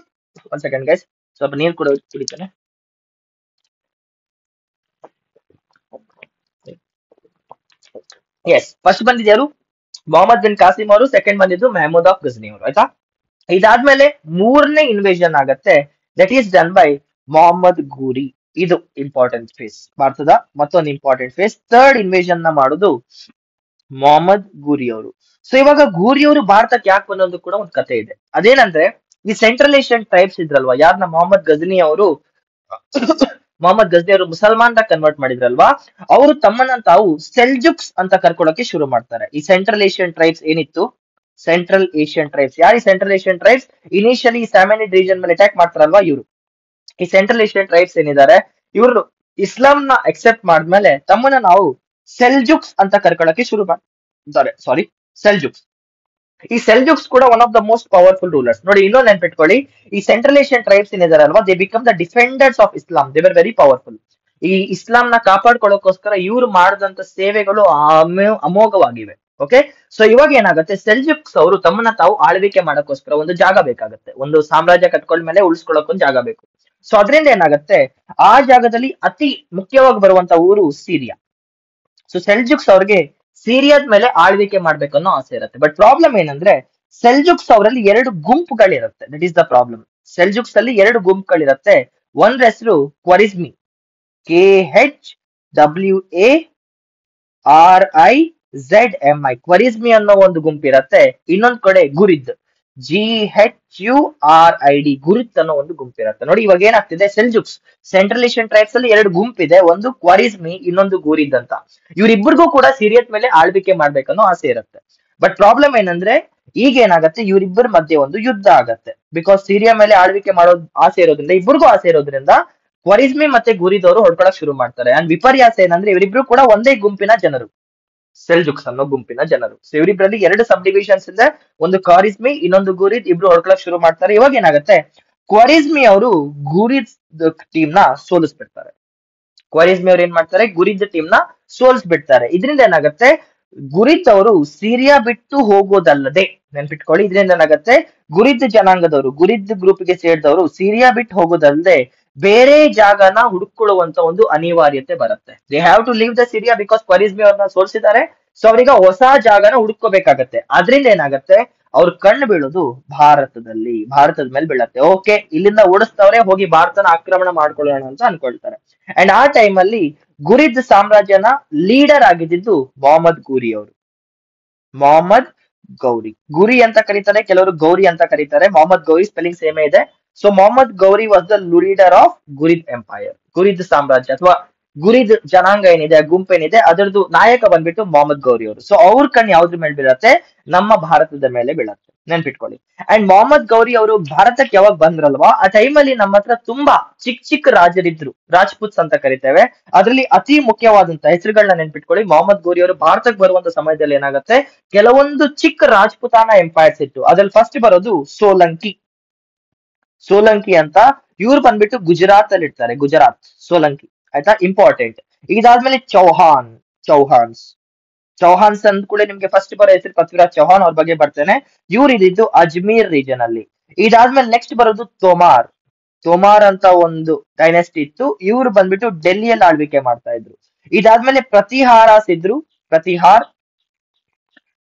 ಸೆಕೆಂಡ್ ಗೈಸ್, ಸ್ವಲ್ಪ ನೀರು ಕೂಡ ಕುಡಿತಾನೆ. ಎಸ್, ಫಸ್ಟ್ ಬಂದಿದ್ಯಾರು? ಮೊಹಮ್ಮದ್ ಬಿನ್ ಕಾಸಿಂ ಅವರು. ಸೆಕೆಂಡ್ ಬಂದಿದ್ದು ಮೆಹಮೂದ್ ಆಫ್ ಗಜ್ನಿ ಅವರು. ಆಯ್ತಾ? ಇದಾದ್ಮೇಲೆ ಮೂರನೇ ಇನ್ವೇಷನ್ ಆಗತ್ತೆ, that is done by Mohammad Ghori. ಇದು ಇಂಪಾರ್ಟೆಂಟ್ ಫೇಸ್, ಭಾರತದ ಮತ್ತೊಂದು ಇಂಪಾರ್ಟೆಂಟ್ ಫೇಸ್. ಥರ್ಡ್ ಇನ್ವೇಷನ್ ನ ಮಾಡುದು ಮೊಹಮ್ಮದ್ ಘೂರಿ ಅವರು. ಸೊ ಇವಾಗ ಘೂರಿ ಅವರು ಭಾರತಕ್ಕೆ ಯಾಕೆ ಬಂದೊಂದು ಕೂಡ ಒಂದು ಕತೆ ಇದೆ. ಅದೇನಂದ್ರೆ, ಈ ಸೆಂಟ್ರಲ್ ಏಷ್ಯನ್ ಟ್ರೈಬ್ಸ್ ಇದ್ರಲ್ವಾ, ಯಾರನ್ನ ಮೊಹಮ್ಮದ್ ಗಜ್ನಿ ಅವರು ಮುಸಲ್ಮಾನ್ ಕನ್ವರ್ಟ್ ಮಾಡಿದ್ರಲ್ವಾ, ಅವರು ತಮ್ಮನ್ನ ತಾವು ಸೆಲ್ಜುಕ್ಸ್ ಅಂತ ಕರ್ಕೊಳ್ಳೋಕೆ ಶುರು ಮಾಡ್ತಾರೆ. ಈ ಸೆಂಟ್ರಲ್ ಏಷ್ಯನ್ ಟ್ರೈಬ್ಸ್ ಏನಿತ್ತು, ಸೆಂಟ್ರಲ್ ಏಷ್ಯನ್ ಟ್ರೈಬ್ಸ್, ಯಾರು ಈ central Asian tribes? Initially Samanid region ಮೇಲೆ ಅಟ್ಯಾಕ್ ಮಾಡ್ತಾರಲ್ವಾ ಇವರು. ಈ ಸೆಂಟ್ರಲ್ ಏಷ್ಯನ್ ಟ್ರೈಬ್ಸ್ ಏನಿದ್ದಾರೆ, ಇವರು ಇಸ್ಲಾಂ ನ ಅಕ್ಸೆಪ್ಟ್ ಮಾಡಿದ್ಮೇಲೆ ತಮ್ಮನ್ನ ನಾವು ಸೆಲ್ಜುಕ್ಸ್ ಅಂತ ಕರ್ಕೊಳ್ಳೋಕೆ ಶುರು ಮಾಡ್ತಾರೆ. ಸಾರಿ, ಸೆಲ್ಜುಕ್ಸ್. ಈ ಸೆಲ್ಜುಕ್ಸ್ ಕೂಡ one of the most powerful rulers. ನೋಡಿ, ಇನ್ನೊಂದು ನೆನ್ಪಿಟ್ಕೊಳ್ಳಿ, ಈ ಸೆಂಟ್ರಲ್ ಏಷ್ಯನ್ ಟ್ರೈಬ್ಸ್ ಏನಿದ್ದಾರೆ ಅಲ್ವಾ, they become the defenders of Islam. They were very powerful. ಈ ಇಸ್ಲಾಂ ನ ಕಾಪಾಡ್ಕೊಳ್ಳೋಕೋಸ್ಕರ ಇವ್ರು ಮಾಡಿದಂತ ಸೇವೆಗಳು ಅಮೋಘವಾಗಿವೆ. ಓಕೆ, ಸೊ ಇವಾಗ ಏನಾಗುತ್ತೆ, ಸೆಲ್ಜುಕ್ಸ್ ಅವರು ತಮ್ಮನ್ನ ತಾವು ಆಳ್ವಿಕೆ ಮಾಡಕ್ಕೋಸ್ಕರ ಒಂದು ಜಾಗ ಬೇಕಾಗುತ್ತೆ. ಒಂದು ಸಾಮ್ರಾಜ್ಯ ಕಟ್ಕೊಂಡ್ಮೇಲೆ ಉಳಿಸ್ಕೊಳ್ಳೋಕ್ ಒಂದು ಜಾಗ ಬೇಕು. ಸೊ ಅದರಿಂದ ಏನಾಗುತ್ತೆ, ಆ ಜಾಗದಲ್ಲಿ ಅತಿ ಮುಖ್ಯವಾಗಿ ಬರುವಂತ ಊರು ಸಿರಿಯಾ. ಸೊ ಸೆಲ್ಜುಕ್ಸ್ ಅವ್ರಿಗೆ ಸಿರಿಯಾದ ಮೇಲೆ ಆಳ್ವಿಕೆ ಮಾಡ್ಬೇಕನ್ನೋ ಆಸೆ ಇರುತ್ತೆ. ಬಟ್ ಪ್ರಾಬ್ಲಮ್ ಏನಂದ್ರೆ, ಸೆಲ್ಜುಕ್ಸ್ ಅವರಲ್ಲಿ 2 ಗುಂಪುಗಳಿರುತ್ತೆ. That is the problem. Seljuks ಅಲ್ಲಿ 2 ಗುಂಪುಗಳಿರುತ್ತೆ. ಒಂದ್ರ ಹೆಸರು ಕ್ವರಿಜ್ಮಿ, KHWARIZMI, ಕ್ವರಿಜ್ಮಿ ಅನ್ನೋ ಒಂದು ಗುಂಪಿರತ್ತೆ. ಇನ್ನೊಂದ್ ಕಡೆ ಗುರಿದ್, GHURID, ಗುರಿತ್ ಅನ್ನೋ ಒಂದು ಗುಂಪಿರತ್ತೆ. ನೋಡಿ, ಇವಾಗ ಏನಾಗ್ತಿದೆ, ಸೆಲ್ಜುಕ್ಸ್ ಸೆಂಟ್ರಲ್ ಏಷ್ಯನ್ ಟ್ರೈಬ್ಸ್ ಅಲ್ಲಿ 2 ಗುಂಪಿದೆ. ಒಂದು ಕ್ವರಿಜ್ಮಿ, ಇನ್ನೊಂದು ಗುರಿದ್ ಅಂತ. ಇವ್ರಿಬ್ಬರಿಗೂ ಕೂಡ ಸಿರಿಯತ್ ಮೇಲೆ ಆಳ್ವಿಕೆ ಮಾಡ್ಬೇಕನ್ನೋ ಆಸೆ ಇರುತ್ತೆ. ಬಟ್ ಪ್ರಾಬ್ಲಮ್ ಏನಂದ್ರೆ, ಈಗ ಏನಾಗತ್ತೆ, ಇವರಿಬ್ಬರ ಮಧ್ಯೆ ಒಂದು ಯುದ್ಧ ಆಗತ್ತೆ. ಬಿಕಾಸ್ ಸಿರಿಯಾ ಮೇಲೆ ಆಳ್ವಿಕೆ ಮಾಡೋ ಆಸೆ ಇರೋದ್ರಿಂದ, ಇಬ್ಬರಿಗೂ ಆಸೆ ಇರೋದ್ರಿಂದ ಕ್ವರಿಜ್ಮಿ ಮತ್ತೆ ಗುರಿದವರು ಹೊಡ್ಕೊಳಕ್ ಶುರು ಮಾಡ್ತಾರೆ. ಅಂಡ್ ವಿಪರ್ಯಾಸ ಏನಂದ್ರೆ ಇವರಿಬ್ರು ಕೂಡ ಒಂದೇ ಗುಂಪಿನ ಜನರು, ಸೆಲ್ಜುಕ್ಸ್ ಅನ್ನೋ ಗುಂಪಿನ ಜನರು. ಸೊ ಇವರಿಬ್ರಲ್ಲಿ ಎರಡು ಸಬ್ ಡಿವಿಷನ್ಸ್ ಇದೆ, ಒಂದು ಕ್ವಾರಿಜ್ಮಿ ಇನ್ನೊಂದು ಗುರಿದ್. ಇಬ್ರು ಹೊಡ್ಕೊಳಕ್ ಶುರು ಮಾಡ್ತಾರೆ. ಇವಾಗ ಏನಾಗುತ್ತೆ, ಕ್ವಾರಿಜ್ಮಿ ಅವರು ಗುರಿದ್ ಟೀಮ್ ನ ಸೋಲಿಸ್ಬಿಡ್ತಾರೆ. ಕ್ವಾರಿಜ್ಮಿ ಅವ್ರು ಏನ್ ಮಾಡ್ತಾರೆ, ಗುರಿದ್ ಟೀಮ್ ನ ಸೋಲಿಸ್ಬಿಡ್ತಾರೆ. ಇದರಿಂದ ಏನಾಗುತ್ತೆ, ಗುರಿದ್ ಅವರು ಸಿರಿಯಾ ಬಿಟ್ಟು ಹೋಗೋದಲ್ಲದೆ, ನೆನ್ಪಿಟ್ಕೊಳ್ಳಿ, ಇದರಿಂದ ಏನಾಗುತ್ತೆ, ಗುರಿದ್ ಜನಾಂಗದವರು, ಗುರಿದ್ ಗ್ರೂಪ್ ಗೆ ಸೇರಿದವರು ಸಿರಿಯಾ ಬಿಟ್ಟು ಹೋಗೋದಲ್ಲದೆ ಬೇರೆ ಜಾಗನ ಹುಡುಕೊಳ್ಳುವಂತ ಒಂದು ಅನಿವಾರ್ಯತೆ ಬರುತ್ತೆ. They have to leave the Syria because Khwarizmi ಅವ್ರನ್ನ ಸೋಲಿಸಿದ್ದಾರೆ. ಸೊ ಅವ್ರೀಗ ಹೊಸ ಜಾಗನ ಹುಡುಕೋಬೇಕಾಗತ್ತೆ. ಅದ್ರಿಂದ ಏನಾಗತ್ತೆ, ಅವ್ರ ಕಣ್ಣು ಬೀಳೋದು ಭಾರತದ ಮೇಲೆ ಬೀಳತ್ತೆ. ಓಕೆ, ಇಲ್ಲಿಂದ ಓಡಿಸ್ತವ್ರೆ, ಹೋಗಿ ಭಾರತನ ಆಕ್ರಮಣ ಮಾಡ್ಕೊಳ್ಳೋಣ ಅಂತ ಅನ್ಕೊಳ್ತಾರೆ. ಅಂಡ್ ಆ ಟೈಮ್ ಅಲ್ಲಿ ಗುರಿದ್ ಸಾಮ್ರಾಜ್ಯನ ಲೀಡರ್ ಆಗಿದ್ದು ಮೊಹಮ್ಮದ್ ಗೌರಿ ಅವರು. ಮೊಹಮ್ಮದ್ ಗೌರಿ, ಗುರಿ ಅಂತ ಕರೀತಾರೆ, ಕೆಲವರು ಗೌರಿ ಅಂತ ಕರೀತಾರೆ. ಮೊಹಮ್ಮದ್ ಗೌರಿ ಸ್ಪೆಲ್ಲಿಂಗ್ ಸೇಮೇ ಇದೆ. So Mohammad Ghori was the leader of Ghurid empire, Ghurid ಸಾಮ್ರಾಜ್ಯ ಅಥವಾ ಗುರಿದ್ ಜನಾಂಗ ಏನಿದೆ, ಗುಂಪೇನಿದೆ, ಅದರದ್ದು ನಾಯಕ ಬಂದ್ಬಿಟ್ಟು ಮೊಹಮ್ಮದ್ ಗೌರಿ ಅವರು. ಸೊ ಅವ್ರ ಕಣ್ ಯಾವ್ದ್ರ ಮೇಲೆ ಬೀಳತ್ತೆ, ನಮ್ಮ ಭಾರತದ ಮೇಲೆ ಬೀಳತ್ತೆ, ನೆನ್ಪಿಟ್ಕೊಳ್ಳಿ. ಅಂಡ್ ಮೊಹಮ್ಮದ್ ಗೌರಿ ಅವರು ಭಾರತಕ್ಕೆ ಯಾವಾಗ ಬಂದ್ರಲ್ವಾ, ಆ ಟೈಮಲ್ಲಿ ನಮ್ಮ ಹತ್ರ ತುಂಬಾ ಚಿಕ್ಕ ರಾಜರಿದ್ರು, ರಾಜ್ಪುತ್ಸ್ ಅಂತ ಕರಿತೇವೆ. ಅದರಲ್ಲಿ ಅತಿ ಮುಖ್ಯವಾದಂತ ಹೆಸರುಗಳನ್ನ ನೆನ್ಪಿಟ್ಕೊಳ್ಳಿ. ಮೊಹಮ್ಮದ್ ಗೌರಿ ಅವರು ಭಾರತಕ್ಕೆ ಬರುವಂತ ಸಮಯದಲ್ಲಿ ಏನಾಗುತ್ತೆ, ಕೆಲವೊಂದು ಚಿಕ್ಕ ರಾಜ್ಪುತಾನ ಎಂಪೈರ್ಸ್ ಇತ್ತು. ಅದ್ರಲ್ಲಿ ಫಸ್ಟ್ ಬರೋದು ಸೋಲಂಕಿ ಅಂತ. ಇವ್ರು ಬಂದ್ಬಿಟ್ಟು ಗುಜರಾತ್ ಅಲ್ಲಿ ಇರ್ತಾರೆ, ಗುಜರಾತ್, ಸೋಲಂಕಿ, ಆಯ್ತಾ, ಇಂಪಾರ್ಟೆಂಟ್. ಇದಾದ್ಮೇಲೆ ಚೌಹಾನ್ಸ್ ಅಂದ ಕೂಡ ನಿಮ್ಗೆ ಫಸ್ಟ್ ಬರೋ ಹೆಸರು ಪೃಥ್ವಿರಾಜ್ ಚೌಹಾನ್, ಅವ್ರ ಬಗ್ಗೆ ಬರ್ತೇನೆ. ಇವ್ರು ಇದಿದ್ದು ಅಜ್ಮೀರ್ ರೀಜನ್ ಅಲ್ಲಿ. ಇದಾದ್ಮೇಲೆ ನೆಕ್ಸ್ಟ್ ಬರೋದು ತೋಮಾರ್ ಅಂತ ಒಂದು ಡೈನೆಸ್ಟಿ ಇತ್ತು. ಇವ್ರು ಬಂದ್ಬಿಟ್ಟು ಡೆಲ್ಲಿಯಲ್ಲಿ ಆಳ್ವಿಕೆ ಮಾಡ್ತಾ ಇದ್ರು. ಇದಾದ್ಮೇಲೆ ಪ್ರತಿಹಾರಾಸ್ ಇದ್ರು,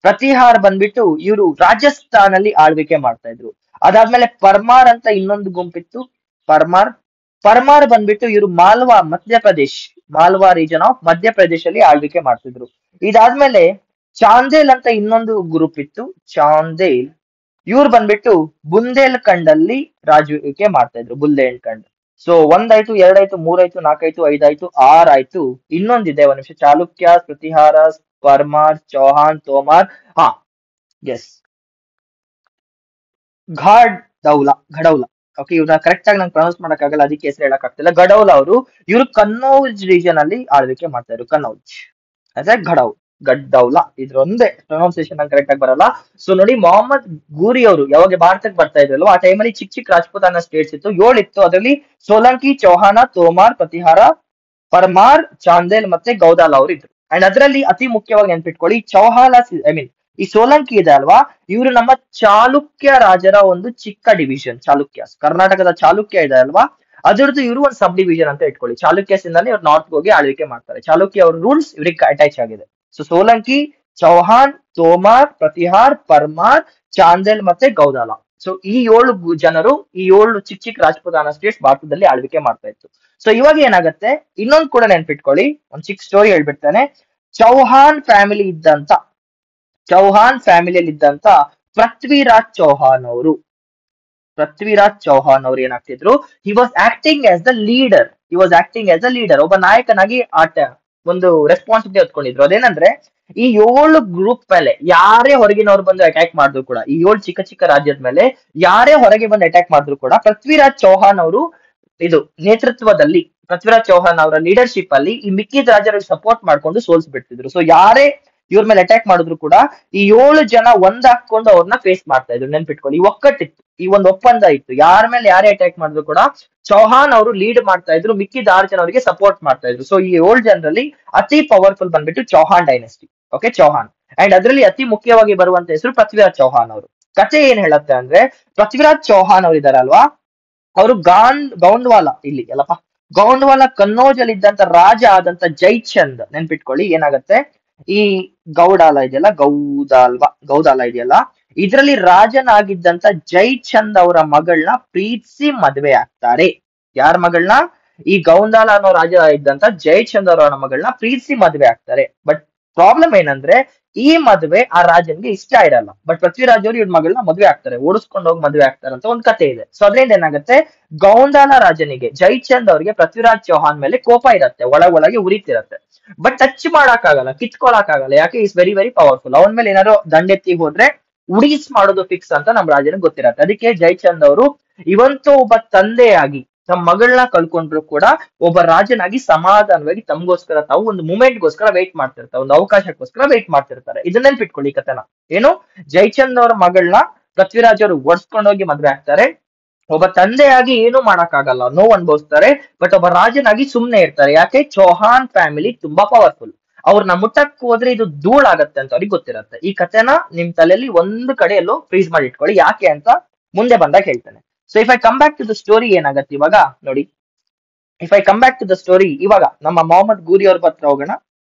ಪ್ರತಿಹಾರ್ ಬಂದ್ಬಿಟ್ಟು ಇವರು ರಾಜಸ್ಥಾನ್ ಅಲ್ಲಿ ಆಳ್ವಿಕೆ ಮಾಡ್ತಾ ಇದ್ರು. ಅದಾದ್ಮೇಲೆ ಪರ್ಮಾರ್ ಅಂತ ಇನ್ನೊಂದು ಗುಂಪಿತ್ತು, ಪರ್ಮಾರ್ ಬಂದ್ಬಿಟ್ಟು ಇವರು ಮಾಲ್ವಾ ರೀಜನ್ ಆಫ್ ಮಧ್ಯಪ್ರದೇಶ ಅಲ್ಲಿ ಆಳ್ವಿಕೆ ಮಾಡ್ತಿದ್ರು. ಇದಾದ್ಮೇಲೆ ಚಾಂದೇಲ್ ಅಂತ ಇನ್ನೊಂದು ಗ್ರೂಪ್ ಇತ್ತು, ಇವ್ರು ಬಂದ್ಬಿಟ್ಟು ಬುಂದೇಲ್ಖಂಡ್ ಅಲ್ಲಿ ಆಳ್ವಿಕೆ ಮಾಡ್ತಾ ಇದ್ರು, ಬುಂದೇಲ್ಖಂಡ್. ಸೊ 1 ಆಯ್ತು, 2 ಆಯ್ತು, 3 ಆಯ್ತು, 4 ಆಯ್ತು, 5 ಆಯ್ತು, 6 ಆಯ್ತು. ಇನ್ನೊಂದಿದೆ, ಒಂದ್ ನಿಮಿಷ. ಚಾಲುಕ್ಯ, ಪ್ರತಿಹಾರ, ಪರ್ಮಾರ್, ಚೌಹಾನ್, ತೋಮಾರ್, ಹಾ ಎಸ್, ಘಡೌಲಾ. ಓಕೆ, ಇವ್ರನ್ನ ಕರೆಕ್ಟ್ ಆಗಿ ನಂಗೆ ಪ್ರೊನೌನ್ಸ್ ಮಾಡಕ್ಕಾಗಲ್ಲ, ಅದಕ್ಕೆ ಹೆಸರು ಹೇಳಕ್ ಆಗ್ತಿಲ್ಲ. ಗಡೌಲಾ ಅವರು, ಇವರು ಕನ್ನೌಜ್ ರೀಜನ್ ಅಲ್ಲಿ ಆಳ್ವಿಕೆ ಮಾಡ್ತಾ ಇದ್ರು, ಕನ್ನೌಜ್ ಅದೇ ಗಡ್ಡೌಲಾ, ಇದ್ರೊಂದೇ ಪ್ರೊನೌನ್ಸಿಯೇಷನ್ ನಂಗೆ ಕರೆಕ್ಟ್ ಆಗಿ ಬರಲ್ಲ. ಸೊ ನೋಡಿ, ಮೊಹಮ್ಮದ್ ಗೂರಿ ಅವರು ಯಾವಾಗ ಭಾರತಕ್ಕೆ ಬರ್ತಾ ಇದ್ರಲ್ವ, ಆ ಟೈಮಲ್ಲಿ ಚಿಕ್ಕ ರಾಜಪೂತಾನ ಸ್ಟೇಟ್ಸ್ ಇತ್ತು, 7 ಇತ್ತು. ಅದರಲ್ಲಿ ಸೋಲಂಕಿ, ಚೌಹಾನ, ತೋಮಾರ್, ಪ್ರತಿಹಾರ, ಪರ್ಮಾರ್, ಚಾಂದೇಲ್ ಮತ್ತೆ ಗೌದಾಲ ಅವರು ಇದ್ರು. ಅಂಡ್ ಅದರಲ್ಲಿ ಅತಿ ಮುಖ್ಯವಾಗಿ ನೆನ್ಪಿಟ್ಕೊಳ್ಳಿ, ಈ ಸೋಲಂಕಿ ಇದೆ ಅಲ್ವಾ, ಇವರು ನಮ್ಮ ಚಾಲುಕ್ಯ ರಾಜರ ಒಂದು ಚಿಕ್ಕ ಡಿವಿಷನ್. ಚಾಲುಕ್ಯಾಸ್, ಕರ್ನಾಟಕದ ಚಾಲುಕ್ಯ ಇದೆ ಅಲ್ವಾ, ಅದರದ್ದು ಇವರು ಒಂದು ಸಬ್ ಡಿವಿಷನ್ ಅಂತ ಇಟ್ಕೊಳ್ಳಿ. ಚಾಲುಕ್ಯಸ್ ಇಂದಾನೆ ಇವ್ರು ನಾರ್ತ್ ಹೋಗಿ ಆಳ್ವಿಕೆ ಮಾಡ್ತಾರೆ. ಚಾಲುಕ್ಯ ಅವ್ರ ರೂಲ್ಸ್ ಇವ್ರಿಗೆ ಅಟ್ಯಾಚ್ ಆಗಿದೆ. ಸೊ ಸೋಲಂಕಿ, ಚೌಹಾನ್, ತೋಮಾರ್, ಪ್ರತಿಹಾರ್, ಪರ್ಮಾರ್, ಚಾಂದೇಲ್ ಮತ್ತೆ ಗೌದಾಲ. ಸೊ ಈ 7 ಜನರು, ಈ 7 ಚಿಕ್ಕ ರಾಜಪೂತಾನ ಸ್ಟೇಟ್ಸ್ ಭಾರತದಲ್ಲಿ ಆಳ್ವಿಕೆ ಮಾಡ್ತಾ ಇತ್ತು. ಸೊ ಇವಾಗ ಏನಾಗುತ್ತೆ, ಇನ್ನೊಂದು ಕೂಡ ನೆನ್ಪಿಟ್ಕೊಳ್ಳಿ, ಒಂದ್ ಚಿಕ್ಕ ಸ್ಟೋರಿ ಹೇಳ್ಬಿಡ್ತೇನೆ. ಚೌಹಾನ್ ಫ್ಯಾಮಿಲಿಯಲ್ಲಿ ಇದ್ದಂತ ಪೃಥ್ವಿರಾಜ್ ಚೌಹಾನ್ ಅವರು ಏನಾಗ್ತಿದ್ರು, he was acting as the leader. ಒಬ್ಬ ನಾಯಕನಾಗಿ ಒಂದು ರೆಸ್ಪಾನ್ಸಿಬಿಲಿಟಿ ಹೊತ್ಕೊಂಡಿದ್ರು. ಅದೇನಂದ್ರೆ, ಈ 7 ಗ್ರೂಪ್ ಮೇಲೆ ಯಾರೇ ಹೊರಗಿನವ್ರು ಬಂದು ಅಟ್ಯಾಕ್ ಮಾಡಿದ್ರು ಕೂಡ, ಈ 7 ಚಿಕ್ಕ ರಾಜ್ಯದ ಮೇಲೆ ಯಾರೇ ಹೊರಗೆ ಬಂದು ಅಟ್ಯಾಕ್ ಮಾಡಿದ್ರು ಕೂಡ, ಪೃಥ್ವಿರಾಜ್ ಚೌಹಾನ್ ಅವರು ನೇತೃತ್ವದಲ್ಲಿ, ಪೃಥ್ವಿರಾಜ್ ಚೌಹಾನ್ ಅವರ ಲೀಡರ್ಶಿಪ್ ಅಲ್ಲಿ ಈ ಮಿಕ್ಕಿದ ರಾಜ್ಯರಿಗೆ ಸಪೋರ್ಟ್ ಮಾಡ್ಕೊಂಡು ಸೋಲ್ಸ್ಬಿಡ್ತಿದ್ರು. ಸೊ ಯಾರೇ ಇವ್ರ ಮೇಲೆ ಅಟ್ಯಾಕ್ ಮಾಡಿದ್ರು ಕೂಡ ಈ 7 ಜನ ಒಂದಾಕೊಂಡು ಅವ್ರನ್ನ ಫೇಸ್ ಮಾಡ್ತಾ ಇದ್ರು. ನೆನ್ಪಿಟ್ಕೊಳ್ಳಿ, ಈ ಒಕ್ಕಟ್ಟಿತ್ತು, ಈ ಒಂದು ಒಪ್ಪಂದ ಇತ್ತು. ಯಾರ ಮೇಲೆ ಯಾರೇ ಅಟ್ಯಾಕ್ ಮಾಡಿದ್ರು ಕೂಡ ಚೌಹಾನ್ ಅವರು ಲೀಡ್ ಮಾಡ್ತಾ ಇದ್ರು, ಮಿಕ್ಕಿದ 6 ಜನ ಅವರಿಗೆ ಸಪೋರ್ಟ್ ಮಾಡ್ತಾ ಇದ್ರು. ಸೊ ಈ 7 ಜನರಲ್ಲಿ ಅತಿ ಪವರ್ಫುಲ್ ಬಂದ್ಬಿಟ್ಟು Chauhan dynasty. Okay, Chauhan. And ಅದರಲ್ಲಿ ಅತಿ ಮುಖ್ಯವಾಗಿ ಬರುವಂತ ಹೆಸರು ಪೃಥ್ವಿರಾಜ್ ಚೌಹಾನ್ ಅವರು. ಕತೆ ಏನ್ ಹೇಳುತ್ತೆ ಅಂದ್ರೆ, ಪೃಥ್ವಿರಾಜ್ ಚೌಹಾನ್ ಅವರು ಇದಾರಲ್ವಾ, ಅವರು ಗೌಂಡ್ವಾಲ ಕನ್ನೌಜ್ ಅಲ್ಲಿ ಇದ್ದಂತ ರಾಜ ಆದಂತ ಜೈಚಂದ್, ನೆನ್ಪಿಟ್ಕೊಳ್ಳಿ. ಏನಾಗತ್ತೆ, ಈ ಗೌದಾಲ ಇದೆಯಲ್ಲ, ಇದರಲ್ಲಿ ರಾಜನಾಗಿದ್ದಂತ ಜೈಚಂದ್ ಅವರ ಮಗಳನ್ನ ಪ್ರೀತಿಸಿ ಮದುವೆ ಆಗ್ತಾರೆ. ಯಾರ ಮಗಳನ್ನ? ಈ ಗೌಂದಾಲ ಅನ್ನೋ ರಾಜ ಇದ್ದಂತ ಜೈಚಂದ್ ಅವರ ಮಗಳನ್ನ ಪ್ರೀತಿಸಿ ಮದುವೆ ಆಗ್ತಾರೆ. ಬಟ್ ಪ್ರಾಬ್ಲಮ್ ಏನಂದ್ರೆ, ಈ ಮದುವೆ ಆ ರಾಜನ್ಗೆ ಇಷ್ಟ ಇರಲ್ಲ. ಬಟ್ ಪೃಥ್ವಿರಾಜ್ ಅವರು ಇವ್ರ ಮಗಳನ್ನ ಮದುವೆ ಆಗ್ತಾರೆ, ಓಡಿಸ್ಕೊಂಡು ಹೋಗಿ ಮದುವೆ ಆಗ್ತಾರೆ ಅಂತ ಒಂದು ಕತೆ ಇದೆ. ಸೊ ಅದ್ರಿಂದ ಏನಾಗುತ್ತೆ, ಗೌಂದಾಲ ರಾಜನಿಗೆ, ಜೈಚಂದ್ ಅವರಿಗೆ ಪೃಥ್ವಿರಾಜ್ ಚೌಹಾನ್ ಮೇಲೆ ಕೋಪ ಇರತ್ತೆ, ಒಳಗೆ ಉರಿತಿರತ್ತೆ. ಬಟ್ ಟಚ್ ಮಾಡಕ್ಕಾಗಲ್ಲ, ಕಿತ್ಕೊಳಕ್ಕಾಗಲ್ಲ. ಯಾಕೆ? Is very powerful. ಅವನ ಮೇಲೆ ಏನಾದ್ರು ದಂಡೆತ್ತಿ ಹೋದ್ರೆ ಉಡೀಸ್ ಮಾಡೋದು ಫಿಕ್ಸ್ ಅಂತ ನಮ್ ರಾಜನಿಗೆ ಗೊತ್ತಿರತ್ತೆ. ಅದಕ್ಕೆ ಜೈಚಂದ್ ಅವರು ಇವಂತೂ ಒಬ್ಬ ತಂದೆಯಾಗಿ ತಮ್ಮ ಮಗಳನ್ನ ಕಳ್ಕೊಂಡ್ರು ಕೂಡ ಒಬ್ಬ ರಾಜನಾಗಿ ಸಮಾಧಾನವಾಗಿ ತಮಗೋಸ್ಕರ ತಾವು ಒಂದು ಮೂಮೆಂಟ್ಗೋಸ್ಕರ ವೇಟ್ ಮಾಡ್ತಿರ್ತಾರೆ, ಒಂದು ಅವಕಾಶಕ್ಕೋಸ್ಕರ ವೇಟ್ ಮಾಡ್ತಿರ್ತಾರೆ. ಇದನ್ನ ನೆನ್ಪಿಟ್ಕೊಳ್ಳಿ ಈ ಕಥೆನ. ಏನು, ಜಯಚಂದ್ ಅವರ ಮಗಳನ್ನ ಪೃಥ್ವಿರಾಜ್ ಅವರು ಓಡಿಸ್ಕೊಂಡೋಗಿ ಮದ್ವೆ ಆಗ್ತಾರೆ. ಒಬ್ಬ ತಂದೆಯಾಗಿ ಏನು ಮಾಡಕ್ಕಾಗಲ್ಲ, ನೋವು ಅನುಭವಿಸ್ತಾರೆ. ಬಟ್ ಒಬ್ಬ ರಾಜನಾಗಿ ಸುಮ್ನೆ ಇರ್ತಾರೆ. ಯಾಕೆ, ಚೌಹಾನ್ ಫ್ಯಾಮಿಲಿ ತುಂಬಾ ಪವರ್ಫುಲ್. ಅವ್ರನ್ನ ಮುಟ್ಟಕ್ ಹೋದ್ರೆ ಇದು ಧೂಳಾಗತ್ತೆ ಅಂತ ಅವ್ರಿಗೆ ಗೊತ್ತಿರತ್ತೆ. ಈ ಕಥೆನ ನಿಮ್ ತಲೆಯಲ್ಲಿ ಒಂದು ಕಡೆ ಎಲ್ಲೋ ಫ್ರೀಸ್ ಮಾಡಿ ಇಟ್ಕೊಳ್ಳಿ, ಯಾಕೆ ಅಂತ ಮುಂದೆ ಬಂದಾಗ ಹೇಳ್ತೇನೆ. So if I come back to the story, ಏನಾಗತ್ತೆ ಇವಾಗ ನೋಡಿ. If I come back to the story, ಇವಾಗ ನಮ್ಮ ಮೊಹಮ್ಮದ್ ಗೂರಿ ಅವ್ರ ಹತ್ರ ಹೋಗೋಣ.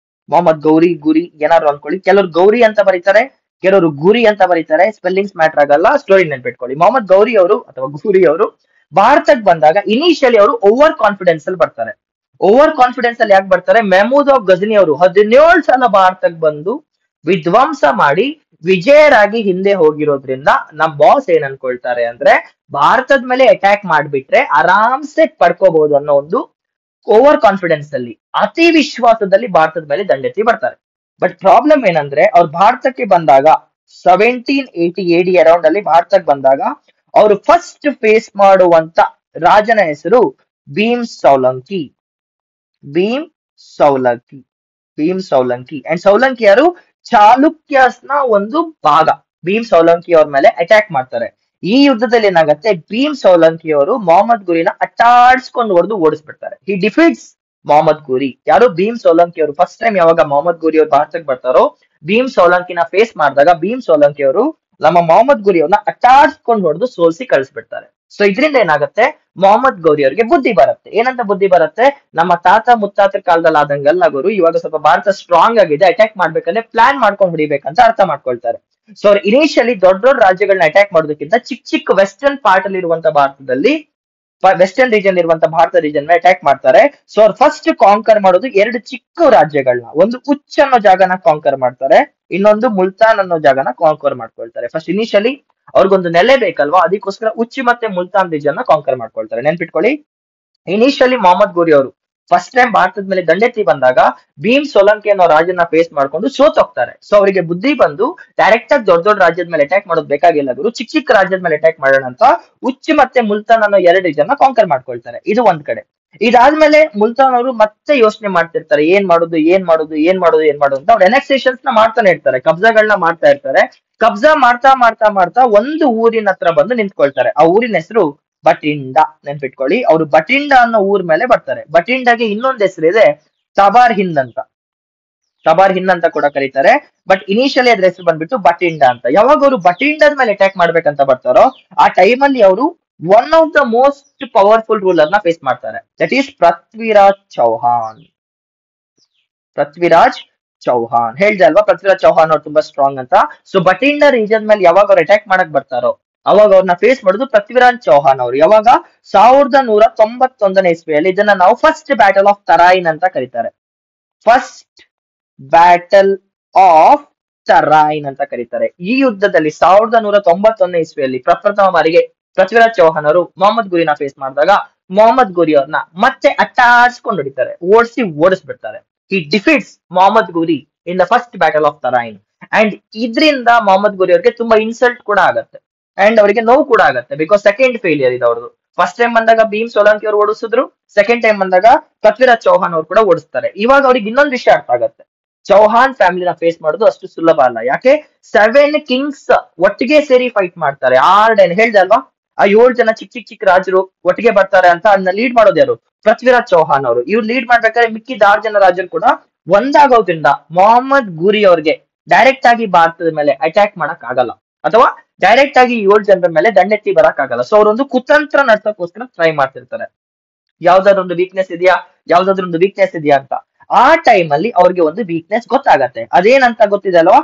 ಮೊಹಮ್ಮದ್ ಗೌರಿ, ಗುರಿ ಏನಾದ್ರು ಅನ್ಕೊಳ್ಳಿ. ಕೆಲವರು ಗೌರಿ ಅಂತ ಬರೀತಾರೆ, ಕೆಲವರು ಗುರಿ ಅಂತ ಬರೀತಾರೆ. ಸ್ಪೆಲ್ಲಿಂಗ್ಸ್ ಮ್ಯಾಟರ್ ಆಗಲ್ಲ, ಸ್ಟೋರಿ ನೆನ್ಪಿಟ್ಕೊಳ್ಳಿ. ಮೊಹಮ್ಮದ್ ಗೌರಿ ಅವರು ಅಥವಾ ಗುರಿ ಅವರು ಭಾರತಕ್ಕೆ ಬಂದಾಗ ಇನಿಷಿಯಲಿ ಅವರು ಓವರ್ ಕಾನ್ಫಿಡೆನ್ಸ್ ಅಲ್ಲಿ ಬರ್ತಾರೆ. ಓವರ್ ಕಾನ್ಫಿಡೆನ್ಸ್ ಅಲ್ಲಿ ಯಾಕೆ ಬರ್ತಾರೆ, ಮೆಹಮೂದ್ ಆಫ್ ಗಜನಿ ಅವರು 17 ಸಲ ಭಾರತಕ್ಕೆ ಬಂದು ವಿಧ್ವಂಸ ಮಾಡಿ ವಿಜಯರಾಗಿ ಹಿಂದೆ ಹೋಗಿರೋದ್ರಿಂದ ನಮ್ ಬಾಸ್ ಏನ್ ಅನ್ಕೊಳ್ತಾರೆ ಅಂದ್ರೆ, ಭಾರತದ ಮೇಲೆ ಅಟ್ಯಾಕ್ ಮಾಡ್ಬಿಟ್ರೆ ಆರಾಮ್ಸೆ ಪಡ್ಕೋಬಹುದು ಅನ್ನೋ ಒಂದು ಓವರ್ ಕಾನ್ಫಿಡೆನ್ಸ್ ಅಲ್ಲಿ, ಅತಿ ವಿಶ್ವಾಸದಲ್ಲಿ ಭಾರತದ ಮೇಲೆ ದಂಡೆತ್ತಿ ಬರ್ತಾರೆ. ಬಟ್ ಪ್ರಾಬ್ಲಮ್ ಏನಂದ್ರೆ, ಅವ್ರು ಭಾರತಕ್ಕೆ ಬಂದಾಗ 1780 AD ಅರೌಂಡ್ ಅಲ್ಲಿ ಭಾರತಕ್ಕೆ ಬಂದಾಗ ಅವರು ಫಸ್ಟ್ ಫೇಸ್ ಮಾಡುವಂತ ರಾಜನ ಹೆಸರು ಭೀಮ್ ಸೌಲಂಕಿ. ಭೀಮ್ ಸೌಲಂಕಿ, ಭೀಮ್ ಸೌಲಂಕಿ. ಅಂಡ್ ಸೌಲಂಕಿ ಯಾರು, ಚಾಲುಕ್ಯಸ್ನ ಒಂದು ಭಾಗ. ಭೀಮ್ ಸೌಲಂಕಿ ಅವ್ರ ಮೇಲೆ ಅಟ್ಯಾಕ್ ಮಾಡ್ತಾರೆ. ಈ ಯುದ್ಧದಲ್ಲಿ ಏನಾಗತ್ತೆ, ಭೀಮ್ ಸೌಲಂಕಿ ಅವರು ಮೊಹಮ್ಮದ್ ಗುರಿನ ಅಟ್ಟಾಡ್ಸ್ಕೊಂಡು ಹೊಡೆದು ಓಡಿಸ್ಬಿಡ್ತಾರೆ. ಹಿ ಡಿಫೀಟ್ಸ್ ಮೊಹಮ್ಮದ್ ಗುರಿ. ಯಾರು, ಭೀಮ್ ಸೌಲಂಕಿ ಅವರು. ಫಸ್ಟ್ ಟೈಮ್ ಯಾವಾಗ ಮೊಹಮ್ಮದ್ ಗುರಿ ಅವ್ರು ಭಾರತಕ್ಕೆ ಬರ್ತಾರೋ, ಭೀಮ್ ಸೌಲಂಕಿನ ಫೇಸ್ ಮಾಡಿದಾಗ ಭೀಮ್ ಸೌಲಂಕಿ ಅವರು ನಮ್ಮ ಮೊಹಮ್ಮದ್ ಗುರಿ ಅವ್ರನ್ನ ಅಟ್ಟಾಡ್ಸ್ಕೊಂಡು ಹೊಡೆದು ಸೋಲ್ಸಿ ಕಳಿಸ್ಬಿಡ್ತಾರೆ. ಸೊ ಇದರಿಂದ ಏನಾಗುತ್ತೆ, ಮೊಹಮ್ಮದ್ ಗೌರಿ ಅವರಿಗೆ ಬುದ್ಧಿ ಬರುತ್ತೆ. ಏನಂತ ಬುದ್ಧಿ ಬರುತ್ತೆ, ನಮ್ಮ ತಾತ ಮುತ್ತಾತರ ಕಾಲದಲ್ಲಿ ಆದಂಗಲ್ಲ ಗುರು, ಇವಾಗ ಸ್ವಲ್ಪ ಭಾರತ ಸ್ಟ್ರಾಂಗ್ ಆಗಿದೆ, ಅಟ್ಯಾಕ್ ಮಾಡ್ಬೇಕಂದ್ರೆ ಪ್ಲಾನ್ ಮಾಡ್ಕೊಂಡು ಹೊಡಿಬೇಕಂತ ಅರ್ಥ ಮಾಡ್ಕೊಳ್ತಾರೆ. ಸೊ ಅವ್ರು ಇನಿಷಿಯಲಿ ದೊಡ್ಡ ದೊಡ್ಡ ರಾಜ್ಯಗಳನ್ನ ಅಟ್ಯಾಕ್ ಮಾಡೋದಕ್ಕಿಂತ ಚಿಕ್ಕ ಚಿಕ್ಕ ವೆಸ್ಟರ್ನ್ ಪಾರ್ಟ್ ಅಲ್ಲಿ ಇರುವಂತ ಭಾರತದಲ್ಲಿ, ವೆಸ್ಟರ್ನ್ ರೀಜನ್ ಇರುವಂತ ಭಾರತ ರೀಜನ್ ಅಟ್ಯಾಕ್ ಮಾಡ್ತಾರೆ. ಸೊ ಅವ್ರು ಫಸ್ಟ್ ಕಾಂಕರ್ ಮಾಡೋದು 2 ಚಿಕ್ಕ ರಾಜ್ಯಗಳನ್ನ. ಒಂದು ಉಚ್ ಅನ್ನೋ ಜಾಗನ ಕಾಂಕರ್ ಮಾಡ್ತಾರೆ, ಇನ್ನೊಂದು ಮುಲ್ತಾನ್ ಅನ್ನೋ ಜಾಗನ ಕಾಂಕರ್ ಮಾಡ್ಕೊಳ್ತಾರೆ. ಫಸ್ಟ್ ಇನಿಷಿಯಲಿ ಅವ್ರಿಗೊಂದು ನೆಲೆ ಬೇಕಲ್ವಾ, ಅದಕ್ಕೋಸ್ಕರ ಉಚ್ಚಿ ಮತ್ತೆ ಮುಲ್ತಾನ್ ರೀಜನ್ ನ ಕಾಂಕರ್ ಮಾಡ್ಕೊಳ್ತಾರೆ. ನೆನ್ಪಿಟ್ಕೊಳ್ಳಿ, ಇನಿಷಿಯಲಿ ಮೊಹಮ್ಮದ್ ಗೋರಿ ಅವರು ಫಸ್ಟ್ ಟೈಮ್ ಭಾರತದ ಮೇಲೆ ದಂಡೆತ್ತಿ ಬಂದಾಗ ಭೀಮ್ ಸೋಲಂಕಿ ಅನ್ನೋ ರಾಜನ ಫೇಸ್ ಮಾಡ್ಕೊಂಡು ಸೋತೋಗ್ತಾರೆ. ಸೊ ಅವರಿಗೆ ಬುದ್ಧಿ ಬಂದು ಡೈರೆಕ್ಟ್ ಆಗಿ ದೊಡ್ಡ ದೊಡ್ಡ ರಾಜ್ಯದ ಮೇಲೆ ಅಟ್ಯಾಕ್ ಮಾಡೋದು ಬೇಕಾಗಿಲ್ಲ ಗುರು, ಚಿಕ್ಕ ಚಿಕ್ಕ ರಾಜ್ಯದ ಮೇಲೆ ಅಟ್ಯಾಕ್ ಮಾಡೋಣ ಅಂತ ಉಚ್ಚಿ ಮತ್ತೆ ಮುಲ್ತಾನ್ ಅನ್ನೋ 2 ರೀಜನ್ ನ ಕಾಂಕರ್ ಮಾಡ್ಕೊಳ್ತಾರೆ. ಇದು ಒಂದ್ ಕಡೆ. ಇದಾದ್ಮೇಲೆ ಮುಲ್ತಾನ್ ಅವರು ಮತ್ತೆ ಯೋಚನೆ ಮಾಡ್ತಿರ್ತಾರೆ, ಏನ್ ಮಾಡೋದು ಏನ್ ಮಾಡೋದು ಏನ್ ಮಾಡೋದು ಏನ್ ಮಾಡೋದು ಅಂತ. ಅವ್ರು ಎನೆಕ್ಸೇಷನ್ಸ್ ನ ಮಾಡ್ತಾನೆ ಇರ್ತಾರೆ, ಕಬ್ಜಾಗಳನ್ನ ಮಾಡ್ತಾ ಇರ್ತಾರೆ. ಕಬ್ಜಾ ಮಾಡ್ತಾ ಮಾಡ್ತಾ ಮಾಡ್ತಾ ಒಂದು ಊರಿನ ಹತ್ರ ಬಂದು ನಿಂತ್ಕೊಳ್ತಾರೆ. ಆ ಊರಿನ ಹೆಸರು ಬಟಿಂಡ. ನೆನ್ಪಿಟ್ಕೊಳ್ಳಿ, ಅವರು ಬಟಿಂಡ ಅನ್ನೋ ಊರ್ ಮೇಲೆ ಬರ್ತಾರೆ. ಬಟಿಂಡಗೆ ಇನ್ನೊಂದು ಹೆಸರಿದೆ, ತಬಾರ್ ಹಿಂದ್ ಅಂತ. ತಬಾರ್ ಹಿಂದ್ ಅಂತ ಕೂಡ ಕರೀತಾರೆ. ಬಟ್ ಇನಿಷಿಯಲಿ ಅದ್ರ ಹೆಸರು ಬಂದ್ಬಿಟ್ಟು ಬಟಿಂಡ ಅಂತ. ಯಾವಾಗ ಅವರು ಬಟಿಂಡದ ಮೇಲೆ ಅಟ್ಯಾಕ್ ಮಾಡ್ಬೇಕಂತ ಬರ್ತಾರೋ, ಆ ಟೈಮಲ್ಲಿ ಅವರು one of the most powerful ruler ನ ಫೇಸ್ ಮಾಡ್ತಾರೆ. That is Prithviraj Chauhan. ಪೃಥ್ವಿರಾಜ್ ಚೌಹಾನ್ ಹೇಳ್ದೆ ಅಲ್ವಾ, ಪೃಥ್ವಿರಾಜ್ ಚೌಹಾನ್ ಅವ್ರು ತುಂಬಾ ಸ್ಟ್ರಾಂಗ್ ಅಂತ. ಸೊ ಬಟಿಂಡ ರೀಜನ್ ಮೇಲೆ ಯಾವಾಗ ಅವ್ರು ಅಟ್ಯಾಕ್ ಮಾಡಕ್ ಬರ್ತಾರೋ, ಅವಾಗ ಅವ್ರನ್ನ ಫೇಸ್ ಮಾಡೋದು ಪೃಥ್ವಿರಾಜ್ ಚೌಹಾನ್ ಅವರು. ಯಾವಾಗ 1191 ಇಸ್ವಿಯಲ್ಲಿ. ಇದನ್ನ ನಾವು ಫಸ್ಟ್ ಬ್ಯಾಟಲ್ ಆಫ್ ತರಾಯಿನ್ ಅಂತ ಕರೀತಾರೆ. ಫಸ್ಟ್ ಬ್ಯಾಟಲ್ ಆಫ್ ತರಾಯಿನ್ ಅಂತ ಕರೀತಾರೆ. ಈ ಯುದ್ಧದಲ್ಲಿ 1191 ಇಸ್ವಿಯಲ್ಲಿ ಪ್ರಪ್ರಥಮ ಬಾರಿಗೆ ಪೃಥ್ವಿರಾಜ್ ಚೌಹಾನ್ ಅವರು ಮೊಹಮ್ಮದ್ ಗುರಿನ ಫೇಸ್ ಮಾಡಿದಾಗ ಮೊಹಮ್ಮದ್ ಗುರಿ ಅವ್ರನ್ನ ಮತ್ತೆ ಅಟ್ಟಾಡ್ಸ್ಕೊಂಡು ಹೊಡಿತಾರೆ, ಓಡಿಸ್ಬಿಡ್ತಾರೆ. ಹಿ defeats Mohammad Ghori in the first battle of Tarain. And ಇದರಿಂದ ಮೊಹಮ್ಮದ್ ಗುರಿ ಅವ್ರಿಗೆ ತುಂಬಾ ಇನ್ಸಲ್ಟ್ ಕೂಡ ಆಗತ್ತೆ, ಅಂಡ್ ಅವರಿಗೆ ನೋವು ಕೂಡ ಆಗತ್ತೆ. ಬಿಕಾಸ್ ಸೆಕೆಂಡ್ ಫೇಲಿಯರ್ ಇದೆ ಅವ್ರದ್ದು. ಫಸ್ಟ್ ಟೈಮ್ ಬಂದಾಗ ಭೀಮ್ ಸೋಲಂಕಿ ಅವರು ಓಡಿಸಿದ್ರು, ಸೆಕೆಂಡ್ ಟೈಮ್ ಬಂದಾಗ ಪೃಥ್ವಿರಾಜ್ ಚೌಹಾನ್ ಅವರು ಕೂಡ ಓಡಿಸ್ತಾರೆ. ಇವಾಗ ಅವ್ರಿಗೆ ಇನ್ನೊಂದು ವಿಷಯ ಅರ್ಥ ಆಗತ್ತೆ, ಚೌಹಾನ್ ಫ್ಯಾಮಿಲಿನ ಫೇಸ್ ಮಾಡೋದು ಅಷ್ಟು ಸುಲಭ ಅಲ್ಲ. ಯಾಕೆ, 7 ಕಿಂಗ್ಸ್ ಒಟ್ಟಿಗೆ ಸೇರಿ ಫೈಟ್ ಮಾಡ್ತಾರೆ. ಆರ್ಡೇನ್ ಹೇಳ್ದೆ ಅಲ್ವಾ, ಆ 7 ಜನ ಚಿಕ್ಕ ಚಿಕ್ಕ ಚಿಕ್ಕ ರಾಜರು ಒಟ್ಟಿಗೆ ಬರ್ತಾರೆ ಅಂತ. ಅದನ್ನ ಲೀಡ್ ಮಾಡೋದು ಯಾರು, ಪೃಥ್ವಿರಾಜ್ ಚೌಹಾನ್ ಅವರು. ಇವ್ರು ಲೀಡ್ ಮಾಡ್ಬೇಕಾದ್ರೆ ಮಿಕ್ಕಿದ 6 ಜನ ರಾಜರು ಕೂಡ ಒಂದಾಗೋದ್ರಿಂದ ಮೊಹಮ್ಮದ್ ಗುರಿ ಅವ್ರಿಗೆ ಡೈರೆಕ್ಟ್ ಆಗಿ ಭಾರತದ ಮೇಲೆ ಅಟ್ಯಾಕ್ ಮಾಡಕ್ ಆಗಲ್ಲ, ಅಥವಾ ಡೈರೆಕ್ಟ್ ಆಗಿ 7 ಜನರ ಮೇಲೆ ದಂಡೆತ್ತಿ ಬರಕ್ ಆಗಲ್ಲ. ಸೊ ಅವರೊಂದು ಕುತಂತ್ರ ನಡ್ಸಕ್ಕೋಸ್ಕರ ಟ್ರೈ ಮಾಡ್ತಿರ್ತಾರೆ. ಯಾವ್ದಾದ್ರು ಒಂದು ವೀಕ್ನೆಸ್ ಇದೆಯಾ ಅಂತ. ಆ ಟೈಮ್ ಅಲ್ಲಿ ಅವ್ರಿಗೆ ಒಂದು ವೀಕ್ನೆಸ್ ಗೊತ್ತಾಗತ್ತೆ. ಅದೇನಂತ ಗೊತ್ತಿದೆ ಅಲ್ವಾ,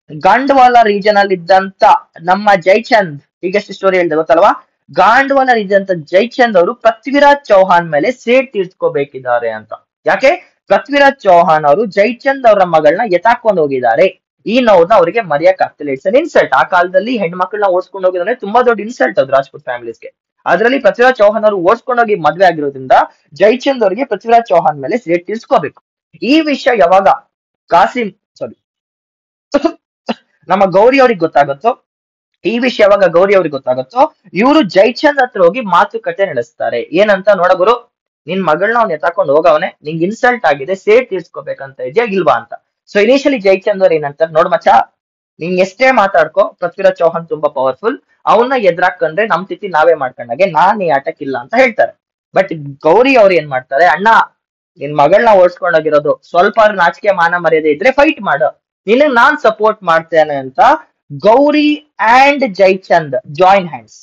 ಗಾಂಡ್ವಾಲ ರೀಜನ್ ಅಲ್ಲಿ ಇದ್ದಂತ ನಮ್ಮ ಜೈಚಂದ್, ಈಗಷ್ಟು ಸ್ಟೋರಿ ಹೇಳಿದೆ ಗೊತ್ತಲ್ವಾ, ಗಾಂಡ್ವಾಲ ರೀಜನ್ ಅಂತ ಜೈಚಂದ್ ಅವರು ಪೃಥ್ವಿರಾಜ್ ಚೌಹಾನ್ ಮೇಲೆ ಸೇಡ್ ತೀರ್ಸ್ಕೋಬೇಕಿದ್ದಾರೆ ಅಂತ. ಯಾಕೆ, ಪೃಥ್ವಿರಾಜ್ ಚೌಹಾನ್ ಅವರು ಜೈಚಂದ್ ಅವರ ಮಗಳನ್ನ ಎತ್ತಾಕೊಂಡು ಹೋಗಿದ್ದಾರೆ. ಈ ನೋವ್ನ ಅವರಿಗೆ ಮರೆಯಕ್ ಆಗ್ತಿಲ್ಲ. It's an insult. ಆ ಕಾಲದಲ್ಲಿ ಹೆಣ್ಮಕ್ಳನ್ನ ಓಡಿಸ್ಕೊಂಡು ಹೋಗಿದ್ರೆ ತುಂಬಾ ದೊಡ್ಡ ಇನ್ಸಲ್ಟ್ ಅದು ರಾಜ್ಪೂತ್ ಫ್ಯಾಮಿಲೀಸ್ಗೆ. ಅದರಲ್ಲಿ ಪೃಥ್ವಿರಾಜ್ ಚೌಹಾನ್ ಅವರು ಓಡಿಸ್ಕೊಂಡೋಗಿ ಮದ್ವೆ ಆಗಿರೋದ್ರಿಂದ ಜೈಚಂದ್ ಅವರಿಗೆ ಪೃಥ್ವಿರಾಜ್ ಚೌಹಾನ್ ಮೇಲೆ ಸೇಡ್ ತೀರ್ಸ್ಕೋಬೇಕು. ಈ ವಿಷಯ ಯಾವಾಗ ನಮ್ಮ ಗೌರಿ ಅವ್ರಿಗೆ ಗೊತ್ತಾಗುತ್ತೋ, ಈ ವಿಷಯ ಯಾವಾಗ ಗೌರಿ ಅವ್ರಿಗೆ ಗೊತ್ತಾಗುತ್ತೋ ಇವರು ಜೈಚಂದ್ ಹತ್ರ ಹೋಗಿ ಮಾತುಕತೆ ನಡೆಸ್ತಾರೆ. ಏನಂತ ನೋಡಗುರು, ನಿನ್ ಮಗಳನ್ನ ಅವ್ನ್ ಎತ್ತಾಕೊಂಡು ಹೋಗವನೆ, ನಿಂಗ್ ಇನ್ಸಲ್ಟ್ ಆಗಿದೆ, ಸೇಡ್ ತೀರ್ಸ್ಕೋಬೇಕಂತ ಇದೆಯಾ ಇಲ್ವಾ ಅಂತ. ಸೊ ಇನಿಷಿಯಲಿ ಜೈಚಂದ್ ಅವ್ರು ಏನಂತಾರೆ, ನೋಡ್ ಮಚ್ಚ, ನೀನ್ ಎಷ್ಟೇ ಮಾತಾಡ್ಕೋ, ಪೃಥ್ವಿರಾಜ್ ಚೌಹಾಣ್ ತುಂಬಾ ಪವರ್ಫುಲ್, ಅವನ್ನ ಎದ್ರಾಕೊಂಡ್ರೆ ನಮ್ ತಿಥಿ ನಾವೇ ಮಾಡ್ಕೊಂಡಾಗೆ, ನಾನ್ ಈ ಆಟಕ್ಕಿಲ್ಲ ಅಂತ ಹೇಳ್ತಾರೆ. ಬಟ್ ಗೌರಿ ಅವ್ರು ಏನ್ ಮಾಡ್ತಾರೆ, ಅಣ್ಣ ನಿನ್ ಮಗಳನ್ನ ಓಡಿಸ್ಕೊಂಡೋಗಿರೋದು, ಸ್ವಲ್ಪ ನಾಚಿಕೆ ಮಾನ ಮರ್ಯಾದೆ ಇದ್ರೆ ಫೈಟ್ ಮಾಡು, ನಿನಗ್ ನಾನ್ ಸಪೋರ್ಟ್ ಮಾಡ್ತೇನೆ ಅಂತ Gauri and Jaichand join hands.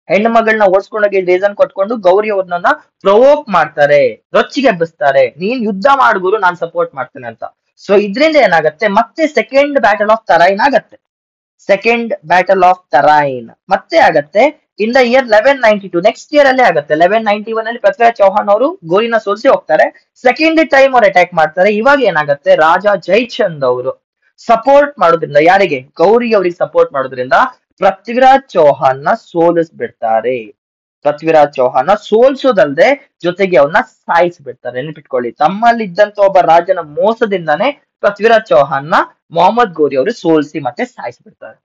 ಹೆಣ್ಣು ಮಗಳನ್ನ ಓಡಿಸ್ಕೊಂಡೋಗಿ ರೀಸನ್ ಕೊಟ್ಕೊಂಡು ಗೌರಿ ಅವ್ರನ್ನ ಪ್ರವೋಕ್ ಮಾಡ್ತಾರೆ, ರೊಚ್ಚಿಗೆ ಎಬ್ಬಿಸ್ತಾರೆ, ನೀನ್ ಯುದ್ಧ ಮಾಡ್ಗುರು, ನಾನ್ ಸಪೋರ್ಟ್ ಮಾಡ್ತೇನೆ ಅಂತ. ಸೊ ಇದ್ರಿಂದ ಏನಾಗತ್ತೆ, ಮತ್ತೆ ಸೆಕೆಂಡ್ ಬ್ಯಾಟಲ್ ಆಫ್ ತರೈನ್ ಆಗತ್ತೆ. ಸೆಕೆಂಡ್ ಬ್ಯಾಟಲ್ ಆಫ್ ತರೈನ್ ಮತ್ತೆ ಆಗತ್ತೆ in the year 1192, next year ಅಲ್ಲೇ ಆಗತ್ತೆ. 1191 ಅಲ್ಲಿ ಪೃಥ್ವಿರಾಜ್ ಚೌಹಾಣ್ ಅವರು ಗೋರಿನ ಸೋಲಿಸಿ ಹೋಗ್ತಾರೆ. ಸೆಕೆಂಡ್ ಟೈಮ್ ಅವ್ರು ಅಟ್ಯಾಕ್ ಮಾಡ್ತಾರೆ. ಇವಾಗ ಏನಾಗತ್ತೆ, ರಾಜ ಜೈಚಂದ್ ಅವರು ಸಪೋರ್ಟ್ ಮಾಡೋದ್ರಿಂದ, ಯಾರಿಗೆ, ಗೌರಿ ಅವ್ರಿಗೆ ಸಪೋರ್ಟ್ ಮಾಡೋದ್ರಿಂದ ಪೃಥ್ವಿರಾಜ್ ಚೌಹಾನ್ ನ ಸೋಲಿಸ್ಬಿಡ್ತಾರೆ. ಪೃಥ್ವಿರಾಜ್ ಚೌಹಾನ್ ಸೋಲ್ಸೋದಲ್ದೆ ಜೊತೆಗೆ ಅವನ್ನ ಸಾಯಿಸ್ಬಿಡ್ತಾರೆ. ನೆನ್ಪಿಟ್ಕೊಳ್ಳಿ, ತಮ್ಮಲ್ಲಿದ್ದಂತ ಒಬ್ಬ ರಾಜನ ಮೋಸದಿಂದಾನೇ ಪೃಥ್ವಿರಾಜ್ ಚೌಹಾನ್ ನ ಮೊಹಮ್ಮದ್ ಗೋರಿ ಅವರು ಸೋಲ್ಸಿ ಮತ್ತೆ ಸಾಯಿಸ್ಬಿಡ್ತಾರೆ.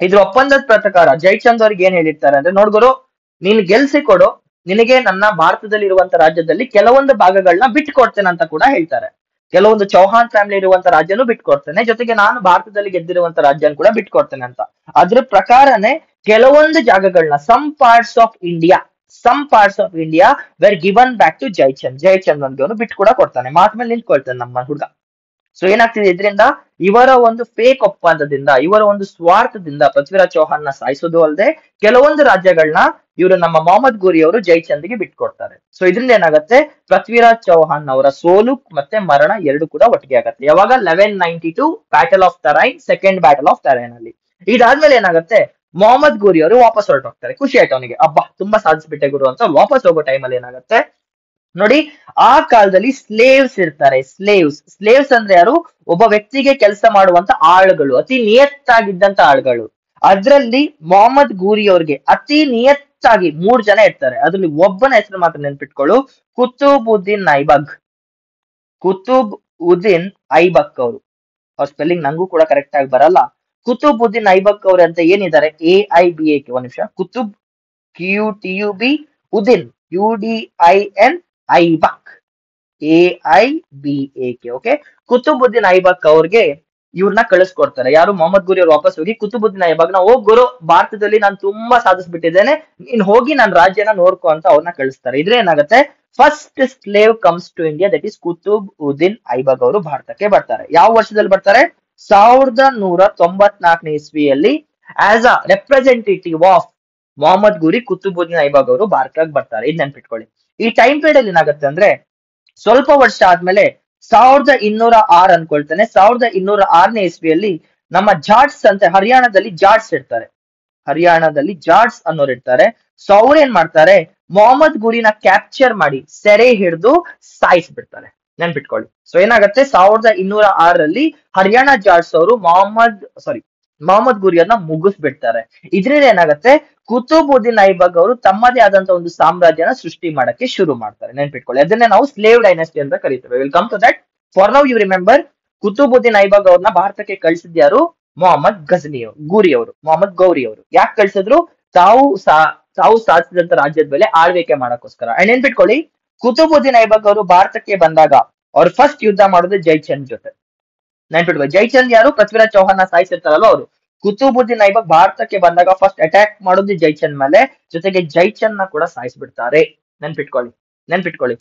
ಇದ್ರ ಒಪ್ಪಂದದ ಪ್ರಕಾರ ಜೈಚಂದ್ ಅವ್ರಿಗೆ ಏನ್ ಹೇಳಿರ್ತಾರೆ ಅಂದ್ರೆ, ನೋಡ್ಗುರು, ನೀನ್ ಗೆಲ್ಸಿ ಕೊಡು, ನಿನಗೆ ನನ್ನ ಭಾರತದಲ್ಲಿ ಇರುವಂತ ರಾಜ್ಯದಲ್ಲಿ ಕೆಲವೊಂದು ಭಾಗಗಳನ್ನ ಬಿಟ್ಕೊಡ್ತೇನೆ ಅಂತ ಕೂಡ ಹೇಳ್ತಾರೆ. ಕೆಲವೊಂದು ಚೌಹಾಣ್ ಫ್ಯಾಮಿಲಿ ಇರುವಂತ ರಾಜ್ಯನೂ ಬಿಟ್ಕೊಡ್ತೇನೆ, ಜೊತೆಗೆ ನಾನು ಭಾರತದಲ್ಲಿ ಗೆದ್ದಿರುವಂತ ರಾಜ್ಯನ ಕೂಡ ಬಿಟ್ಕೊಡ್ತೇನೆ ಅಂತ. ಅದ್ರ ಪ್ರಕಾರನೇ ಕೆಲವೊಂದು ಜಾಗಗಳನ್ನ, some parts of India were given back to Jaichand. Jaichand ನನ್ಗೆ ಅವನು ಬಿಟ್ಟು ಕೂಡ ಕೊಡ್ತಾನೆ, ಮಾತ್ ಮೇಲೆ ನಿಂತ್ಕೊಳ್ತಾನೆ ನಮ್ಮ ಹುಡುಗ. ಸೊ ಏನಾಗ್ತಿದೆ, ಇದರಿಂದ ಇವರ ಒಂದು ಫೇಕ್ ಒಪ್ಪಂದದಿಂದ, ಇವರ ಒಂದು ಸ್ವಾರ್ಥದಿಂದ ಪೃಥ್ವಿರಾಜ್ ಚೌಹಾನ್ ನ ಸಾಯಿಸೋದು ಅಲ್ಲದೆ ಕೆಲವೊಂದು ರಾಜ್ಯಗಳನ್ನ ಇವರು ನಮ್ಮ ಮೊಹಮ್ಮದ್ ಗೋರಿ ಅವರು ಜೈಚಂದ್ಗೆ ಬಿಟ್ಕೊಡ್ತಾರೆ. ಸೊ ಇದರಿಂದ ಏನಾಗುತ್ತೆ, ಪೃಥ್ವಿರಾಜ್ ಚೌಹಾನ್ ಅವರ ಸೋಲು ಮತ್ತೆ ಮರಣ ಎರಡು ಕೂಡ ಒಟ್ಟಿಗೆ ಆಗತ್ತೆ. ಯಾವಾಗ 1192 battle of Tarain, second battle of Tarain ಅಲ್ಲಿ. ಇದಾದ್ಮೇಲೆ ಏನಾಗುತ್ತೆ, ಮೊಹಮ್ಮದ್ ಗೋರಿ ಅವರು ವಾಪಸ್ ಹೊರಟೋಗ್ತಾರೆ. ಖುಷಿ ಆಯ್ತು ಅವನಿಗೆ, ಅಬ್ಬಾ ತುಂಬಾ ಸಾಧಿಸ್ಬಿಟ್ಟೆ ಗುರು ಅಂತ. ವಾಪಸ್ ಹೋಗೋ ಟೈಮಲ್ಲಿ ಏನಾಗುತ್ತೆ ನೋಡಿ, ಆ ಕಾಲದಲ್ಲಿ ಸ್ಲೇವ್ಸ್ ಇರ್ತಾರೆ. ಸ್ಲೇವ್ಸ್ ಅಂದ್ರೆ ಯಾರು, ಒಬ್ಬ ವ್ಯಕ್ತಿಗೆ ಕೆಲಸ ಮಾಡುವಂತ ಆಳುಗಳು, ಅತಿ ನಿಯತ್ತಾಗಿದ್ದಂತ ಆಳುಗಳು. ಅದ್ರಲ್ಲಿ ಮೊಹಮ್ಮದ್ ಗೋರಿ ಅವ್ರಿಗೆ ಅತಿ ನಿಯತ್ತಾಗಿ 3 ಜನ ಇರ್ತಾರೆ. ಅದ್ರಲ್ಲಿ ಒಬ್ಬನ ಹೆಸರು ಮಾತ್ರ ನೆನ್ಪಿಟ್ಕೊಳ್ಳು, ಕುತುಬುದ್ದೀನ್ ಐಬಕ್ ಅವರು. ಅವ್ರ ಸ್ಪೆಲ್ಲಿಂಗ್ ನಂಗೂ ಕೂಡ ಕರೆಕ್ಟ್ ಆಗಿ ಬರಲ್ಲ. ಕುತುಬುದ್ದೀನ್ ಐಬಕ್ ಅವ್ರ ಅಂತ ಏನಿದ್ದಾರೆ, AIBAK, ಒಂದ್ ನಿಮಿಷ, Qutub QTUB, Uddin UDIN, Aibak AIBAK. Okay, Qutubuddin Aibak ಅವ್ರಿಗೆ ಇವ್ರನ್ನ ಕಳಿಸ್ಕೊಡ್ತಾರೆ. ಯಾರು, ಮೊಹಮ್ಮದ್ ಗೋರಿ ಅವ್ರು ವಾಪಸ್ ಹೋಗಿ ಕುತುಬುದ್ದೀನ್ ಐಬಕ್ ನ, ಹೋಗ್ ಗುರು, ಭಾರತದಲ್ಲಿ ನಾನು ತುಂಬಾ ಸಾಧಿಸ್ಬಿಟ್ಟಿದ್ದೇನೆ, ನೀನ್ ಹೋಗಿ ನನ್ನ ರಾಜ್ಯನ ನೋಡ್ಕೊ ಅಂತ ಅವ್ರನ್ನ ಕಳಿಸ್ತಾರೆ. ಇದ್ರೆ ಏನಾಗುತ್ತೆ, first slave comes to India, that is Qutbuddin Aibak ಅವರು ಭಾರತಕ್ಕೆ ಬರ್ತಾರೆ. ಯಾವ ವರ್ಷದಲ್ಲಿ ಬರ್ತಾರೆ, 1194 ಇಸ್ವಿಯಲ್ಲಿ as a representative of Mohammad Ghori Qutbuddin Aibak ಅವರು ಭಾರತಕ್ಕೆ ಬರ್ತಾರೆ. ಇದ್ ನೆನ್ಪಿಟ್ಕೊಳ್ಳಿ. ಈ ಟೈಮ್ ಪೀರಿಯಡ್ ಅಲ್ಲಿ ಏನಾಗುತ್ತೆ ಅಂದ್ರೆ, ಸ್ವಲ್ಪ ವರ್ಷ ಆದ್ಮೇಲೆ 1206 ಅನ್ಕೊಳ್ತೇನೆ, 1206ನೇ ಇಸ್ವಿಯಲ್ಲಿ ನಮ್ಮ ಜಾಟ್ಸ್ ಅಂತ ಹರಿಯಾಣದಲ್ಲಿ ಜಾಟ್ಸ್ ಅನ್ನೋರು ಇರ್ತಾರೆ. ಸೊ ಅವ್ರು ಏನ್ ಮಾಡ್ತಾರೆ, ಮೊಹಮ್ಮದ್ ಗೋರಿನ ಕ್ಯಾಪ್ಚರ್ ಮಾಡಿ ಸೆರೆ ಹಿಡಿದು ಸಾಯಿಸ್ಬಿಡ್ತಾರೆ. ನೆನ್ಪಿಟ್ಕೊಳ್ಳಿ. ಸೊ ಏನಾಗುತ್ತೆ, 1206ರಲ್ಲಿ ಹರಿಯಾಣ ಜಾಟ್ಸ್ ಅವರು ಮೊಹಮ್ಮದ್ ಗೋರಿಯನ್ನ ಮುಗಿಸ್ಬಿಡ್ತಾರೆ. ಇದರಿಂದ ಏನಾಗುತ್ತೆ, ಕುತುಬುದ್ದೀನ್ ಐಬಕ್ ಅವರು ತಮ್ಮದೇ ಆದಂತ ಒಂದು ಸಾಮ್ರಾಜ್ಯನ ಸೃಷ್ಟಿ ಮಾಡಕ್ಕೆ ಶುರು ಮಾಡ್ತಾರೆ. ನೆನ್ಪಿಟ್ಕೊಳ್ಳಿ, ಅದನ್ನೇ ನಾವು ಸ್ಲೇವ್ ಡೈನೆಸ್ಟಿ ಅಂತ ಕರೀತೇವೆ. Will come to that. For now you remember, Qutbuddin Aibak ಅವ್ರನ್ನ ಭಾರತಕ್ಕೆ ಕಳಿಸಿದ್ಯಾರು, ಮೊಹಮ್ಮದ್ ಗೌರಿ ಅವರು. ಯಾಕೆ ಕಳ್ಸಿದ್ರು, ತಾವು ಸಾಧಿಸಿದಂತ ರಾಜ್ಯದ ಮೇಲೆ ಆಳ್ವಿಕೆ ಮಾಡಕ್ಕೋಸ್ಕರ. ಅಂಡ್ ನೆನ್ಪಿಟ್ಕೊಳ್ಳಿ, ಕುತುಬುದ್ದೀನ್ ಐಬಕ್ ಅವರು ಭಾರತಕ್ಕೆ ಬಂದಾಗ ಅವ್ರು ಫಸ್ಟ್ ಯುದ್ಧ ಮಾಡೋದು ಜೈಚಂದ್ ಜೊತೆ. ನೆನ್ಪಿಟ್ಕೊಳ್ಳಿ, ಜೈಚಂದ್ ಯಾರು, ಪೃಥ್ವಿರಾಜ್ ಚೌಹಾನ್ ಸಾಯಿಸಿರ್ತಾರಲ್ಲ ಅವರು. ಕುತುಬುದ್ದೀನ್ ಐಬಕ್ ಭಾರತಕ್ಕೆ ಬಂದಾಗ ಫಸ್ಟ್ ಅಟ್ಯಾಕ್ ಮಾಡೋದು ಜೈಚಂದ್ ಮೇಲೆ, ಜೊತೆಗೆ ಜೈಚಂದ್ ನ ಕೂಡ ಸಾಯಿಸ್ಬಿಡ್ತಾರೆ. ನೆನ್ಪಿಟ್ಕೊಳ್ಳಿ.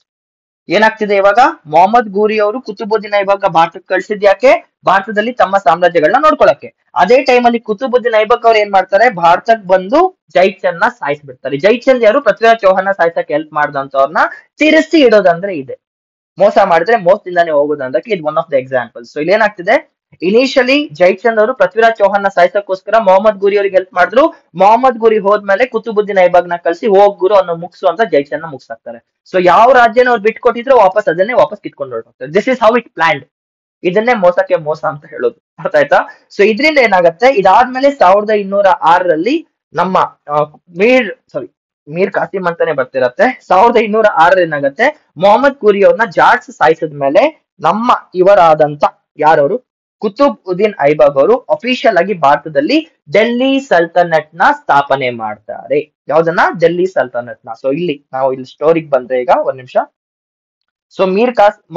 ಏನಾಗ್ತಿದೆ ಇವಾಗ, ಮೊಹಮ್ಮದ್ ಗೋರಿ ಅವರು ಕುತುಬುದ್ದೀನ್ ಐಬಕ್ ಭಾರತಕ್ಕೆ ಕಳ್ಸಿದ್ಯಾಕೆ, ಭಾರತದಲ್ಲಿ ತಮ್ಮ ಸಾಮ್ರಾಜ್ಯಗಳನ್ನ ನೋಡ್ಕೊಳಕ್ಕೆ. ಅದೇ ಟೈಮಲ್ಲಿ ಕುತುಬುದ್ದೀನ್ ಐಬಕ್ ಅವ್ರು ಏನ್ ಮಾಡ್ತಾರೆ, ಭಾರತಕ್ಕೆ ಬಂದು ಜೈಚಂದ್ ನ ಸಾಯಿಸ್ಬಿಡ್ತಾರೆ. ಜೈಚಂದ್ ಯಾರು, ಪೃಥ್ವಿರಾಜ್ ಚೌಹಾನ್ ಸಾಯಿಸಕ್ಕೆ ಹೆಲ್ಪ್ ಮಾಡಿದಂತವ್ರನ್ನ ತಿರ್ಸಿ ಇಡೋದಂದ್ರೆ ಇದೆ, ಮೋಸ ಮಾಡಿದ್ರೆ ಮೋಸದಿಂದಾನೇ ಹೋಗೋದು ಅಂದಕ್ಕೆ ಇದು one of the example. So ಇಲ್ಲಿ ಏನಾಗ್ತಿದೆ, ಇನಿಷಿಯಲಿ ಜೈಚಂದ್ ಅವರು ಪೃಥ್ವಿರಾಜ್ ಚೌಹಾನ್ ಸಾಯಿಸಕ್ಕೋಸ್ಕರ ಮೊಹಮ್ಮದ್ ಗೋರಿ ಅವರಿಗೆ ಹೆಲ್ಪ್ ಮಾಡಿದ್ರು. ಮೊಹಮ್ಮದ್ ಗೋರಿ ಹೋದ್ಮೇಲೆ ಕುತುಬುದ್ದೀನ್ ಐಬಕ್ ನ ಕಳಿಸಿ, ಹೋಗ್ ಗುರು ಅನ್ನೋ ಮುಗಿಸು ಅಂತ ಜೈಚಂದ್ ನ ಮುಗಿಸಾಕ್ತಾರೆ. ಸೊ ಯಾವ ರಾಜ್ಯನ ಅವ್ರು ಬಿಟ್ಕೊಟ್ಟಿದ್ರು ಅದನ್ನೇ ವಾಪಸ್ ಕಿತ್ಕೊಂಡು ಹೊರಟೋಗ್ತಾರೆ. This is how it planned. ಇದನ್ನೇ ಮೋಸಕ್ಕೆ ಮೋಸ ಅಂತ ಹೇಳೋದು, ಅರ್ಥ ಆಯ್ತಾ? ಸೊ ಇದರಿಂದ ಏನಾಗುತ್ತೆ, ಇದಾದ್ಮೇಲೆ 1206ರಲ್ಲಿ ನಮ್ಮ ಮೀರ್ ಕಾಸಿಂ ಅಂತಾನೆ ಬರ್ತಿರತ್ತೆ. 1206 ಏನಾಗತ್ತೆ, ಮೊಹಮ್ಮದ್ ಗೋರಿ ಅವ್ರನ್ನ ಜಾಟ್ಸ್ ಸಾಯಿಸಿದ್ಮೇಲೆ ನಮ್ಮ ಇವರಾದಂತ ಯಾರವರು, ಕುತುಬ್ ಉದ್ದೀನ್ ಐಬಕ್ ಅವರು ಅಫಿಷಿಯಲ್ ಆಗಿ ಭಾರತದಲ್ಲಿ ಡೆಲ್ಲಿ ಸಲ್ತನಟ್ ನ ಸ್ಥಾಪನೆ ಮಾಡ್ತಾರೆ. ಯಾವ್ದನ್ನ? ಡೆಲ್ಲಿ ಸಲ್ತನಟ್ ನ. ಸೊ ಇಲ್ಲಿ ಸ್ಟೋರಿಗೆ ಬಂದ್ರೆ ಈಗ ಒಂದ್ ನಿಮಿಷ. ಸೊ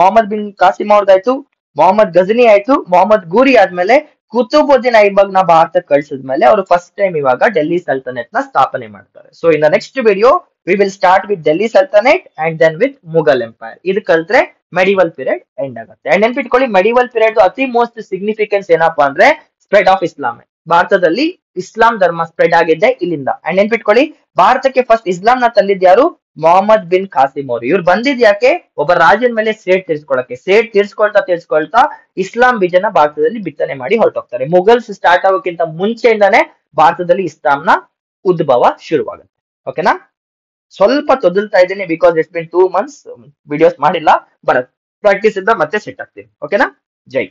ಮೊಹಮ್ಮದ್ ಬಿನ್ ಕಾಸಿಂ ಅವ್ರದ್ದಾಯ್ತು, ಮೊಹಮ್ಮದ್ ಗಜನಿ ಆಯ್ತು, ಮೊಹಮ್ಮದ್ ಗೂರಿ ಆದ್ಮೇಲೆ ಕುತುಬುದ್ದೀನ್ ಐಬಕ್ ನ ಭಾರತಕ್ಕೆ ಕಳ್ಸಿದ್ಮೇಲೆ ಅವರು ಫಸ್ಟ್ ಟೈಮ್ ಇವಾಗ ಡೆಲ್ಲಿ ಸಲ್ತನಟ್ ನ ಸ್ಥಾಪನೆ ಮಾಡ್ತಾರೆ. So in the next video we will start with Delhi sultanate and then with Mughal empire. ಇದು ಕಲ್ತ್ರೆ ಮೆಡಿವಲ್ ಪೀರಿಯಡ್ ಎಂಡ್ ಆಗುತ್ತೆ. ಅಂಡ್ ನೆನ್ಪಿಟ್ಕೊಳ್ಳಿ, ಮೆಡಿವಲ್ ಪೀರಿಯಡ್ ಅತಿ ಮೋಸ್ಟ್ ಸಿಗ್ನಿಫಿಕೆನ್ಸ್ ಏನಪ್ಪಾ ಅಂದ್ರೆ ಸ್ಪ್ರೆಡ್ ಆಫ್ ಇಸ್ಲಾಂ. ಭಾರತದಲ್ಲಿ ಇಸ್ಲಾಂ ಧರ್ಮ ಸ್ಪ್ರೆಡ್ ಆಗಿದ್ದೆ ಇಲ್ಲಿಂದ. ಅಂಡ್ ನೆನ್ಪಿಟ್ಕೊಳ್ಳಿ, ಭಾರತಕ್ಕೆ ಫಸ್ಟ್ ಇಸ್ಲಾಂ ನ ತಂದಿದ್ ಯಾರು? ಮೊಹಮ್ಮದ್ ಬಿನ್ ಕಾಸಿಂ ಅವರು. ಇವ್ರು ಬಂದಿದ್ ಯಾಕೆ? ಒಬ್ಬ ರಾಜನ ಮೇಲೆ ಸೇಡ್ ತೀರ್ಸ್ಕೊಳಕ್ಕೆ. ಸೇಡ್ ತೀರ್ಸ್ಕೊಳ್ತಾ ಇಸ್ಲಾಂ ಬೀಜನ ಭಾರತದಲ್ಲಿ ಬಿತ್ತನೆ ಮಾಡಿ ಹೊರಟೋಗ್ತಾರೆ. ಮುಘಲ್ಸ್ ಸ್ಟಾರ್ಟ್ ಆಗೋಕ್ಕಿಂತ ಮುಂಚೆಯಿಂದಾನೇ ಭಾರತದಲ್ಲಿ ಇಸ್ಲಾಂನ ಉದ್ಭವ ಶುರುವಾಗುತ್ತೆ. ಓಕೆನಾ? ಸ್ವಲ್ಪ ತೊದಲ್ತಾ ಇದ್ದೀನಿ because it's been 2 months videos ಮಾಡಿಲ್ಲ. ಬಟ್ ಪ್ರಾಕ್ಟೀಸ್ ಇಂದ ಮತ್ತೆ ಸೆಟ್ ಆಗ್ತೀನಿ. ಓಕೆನಾ? ಜೈ.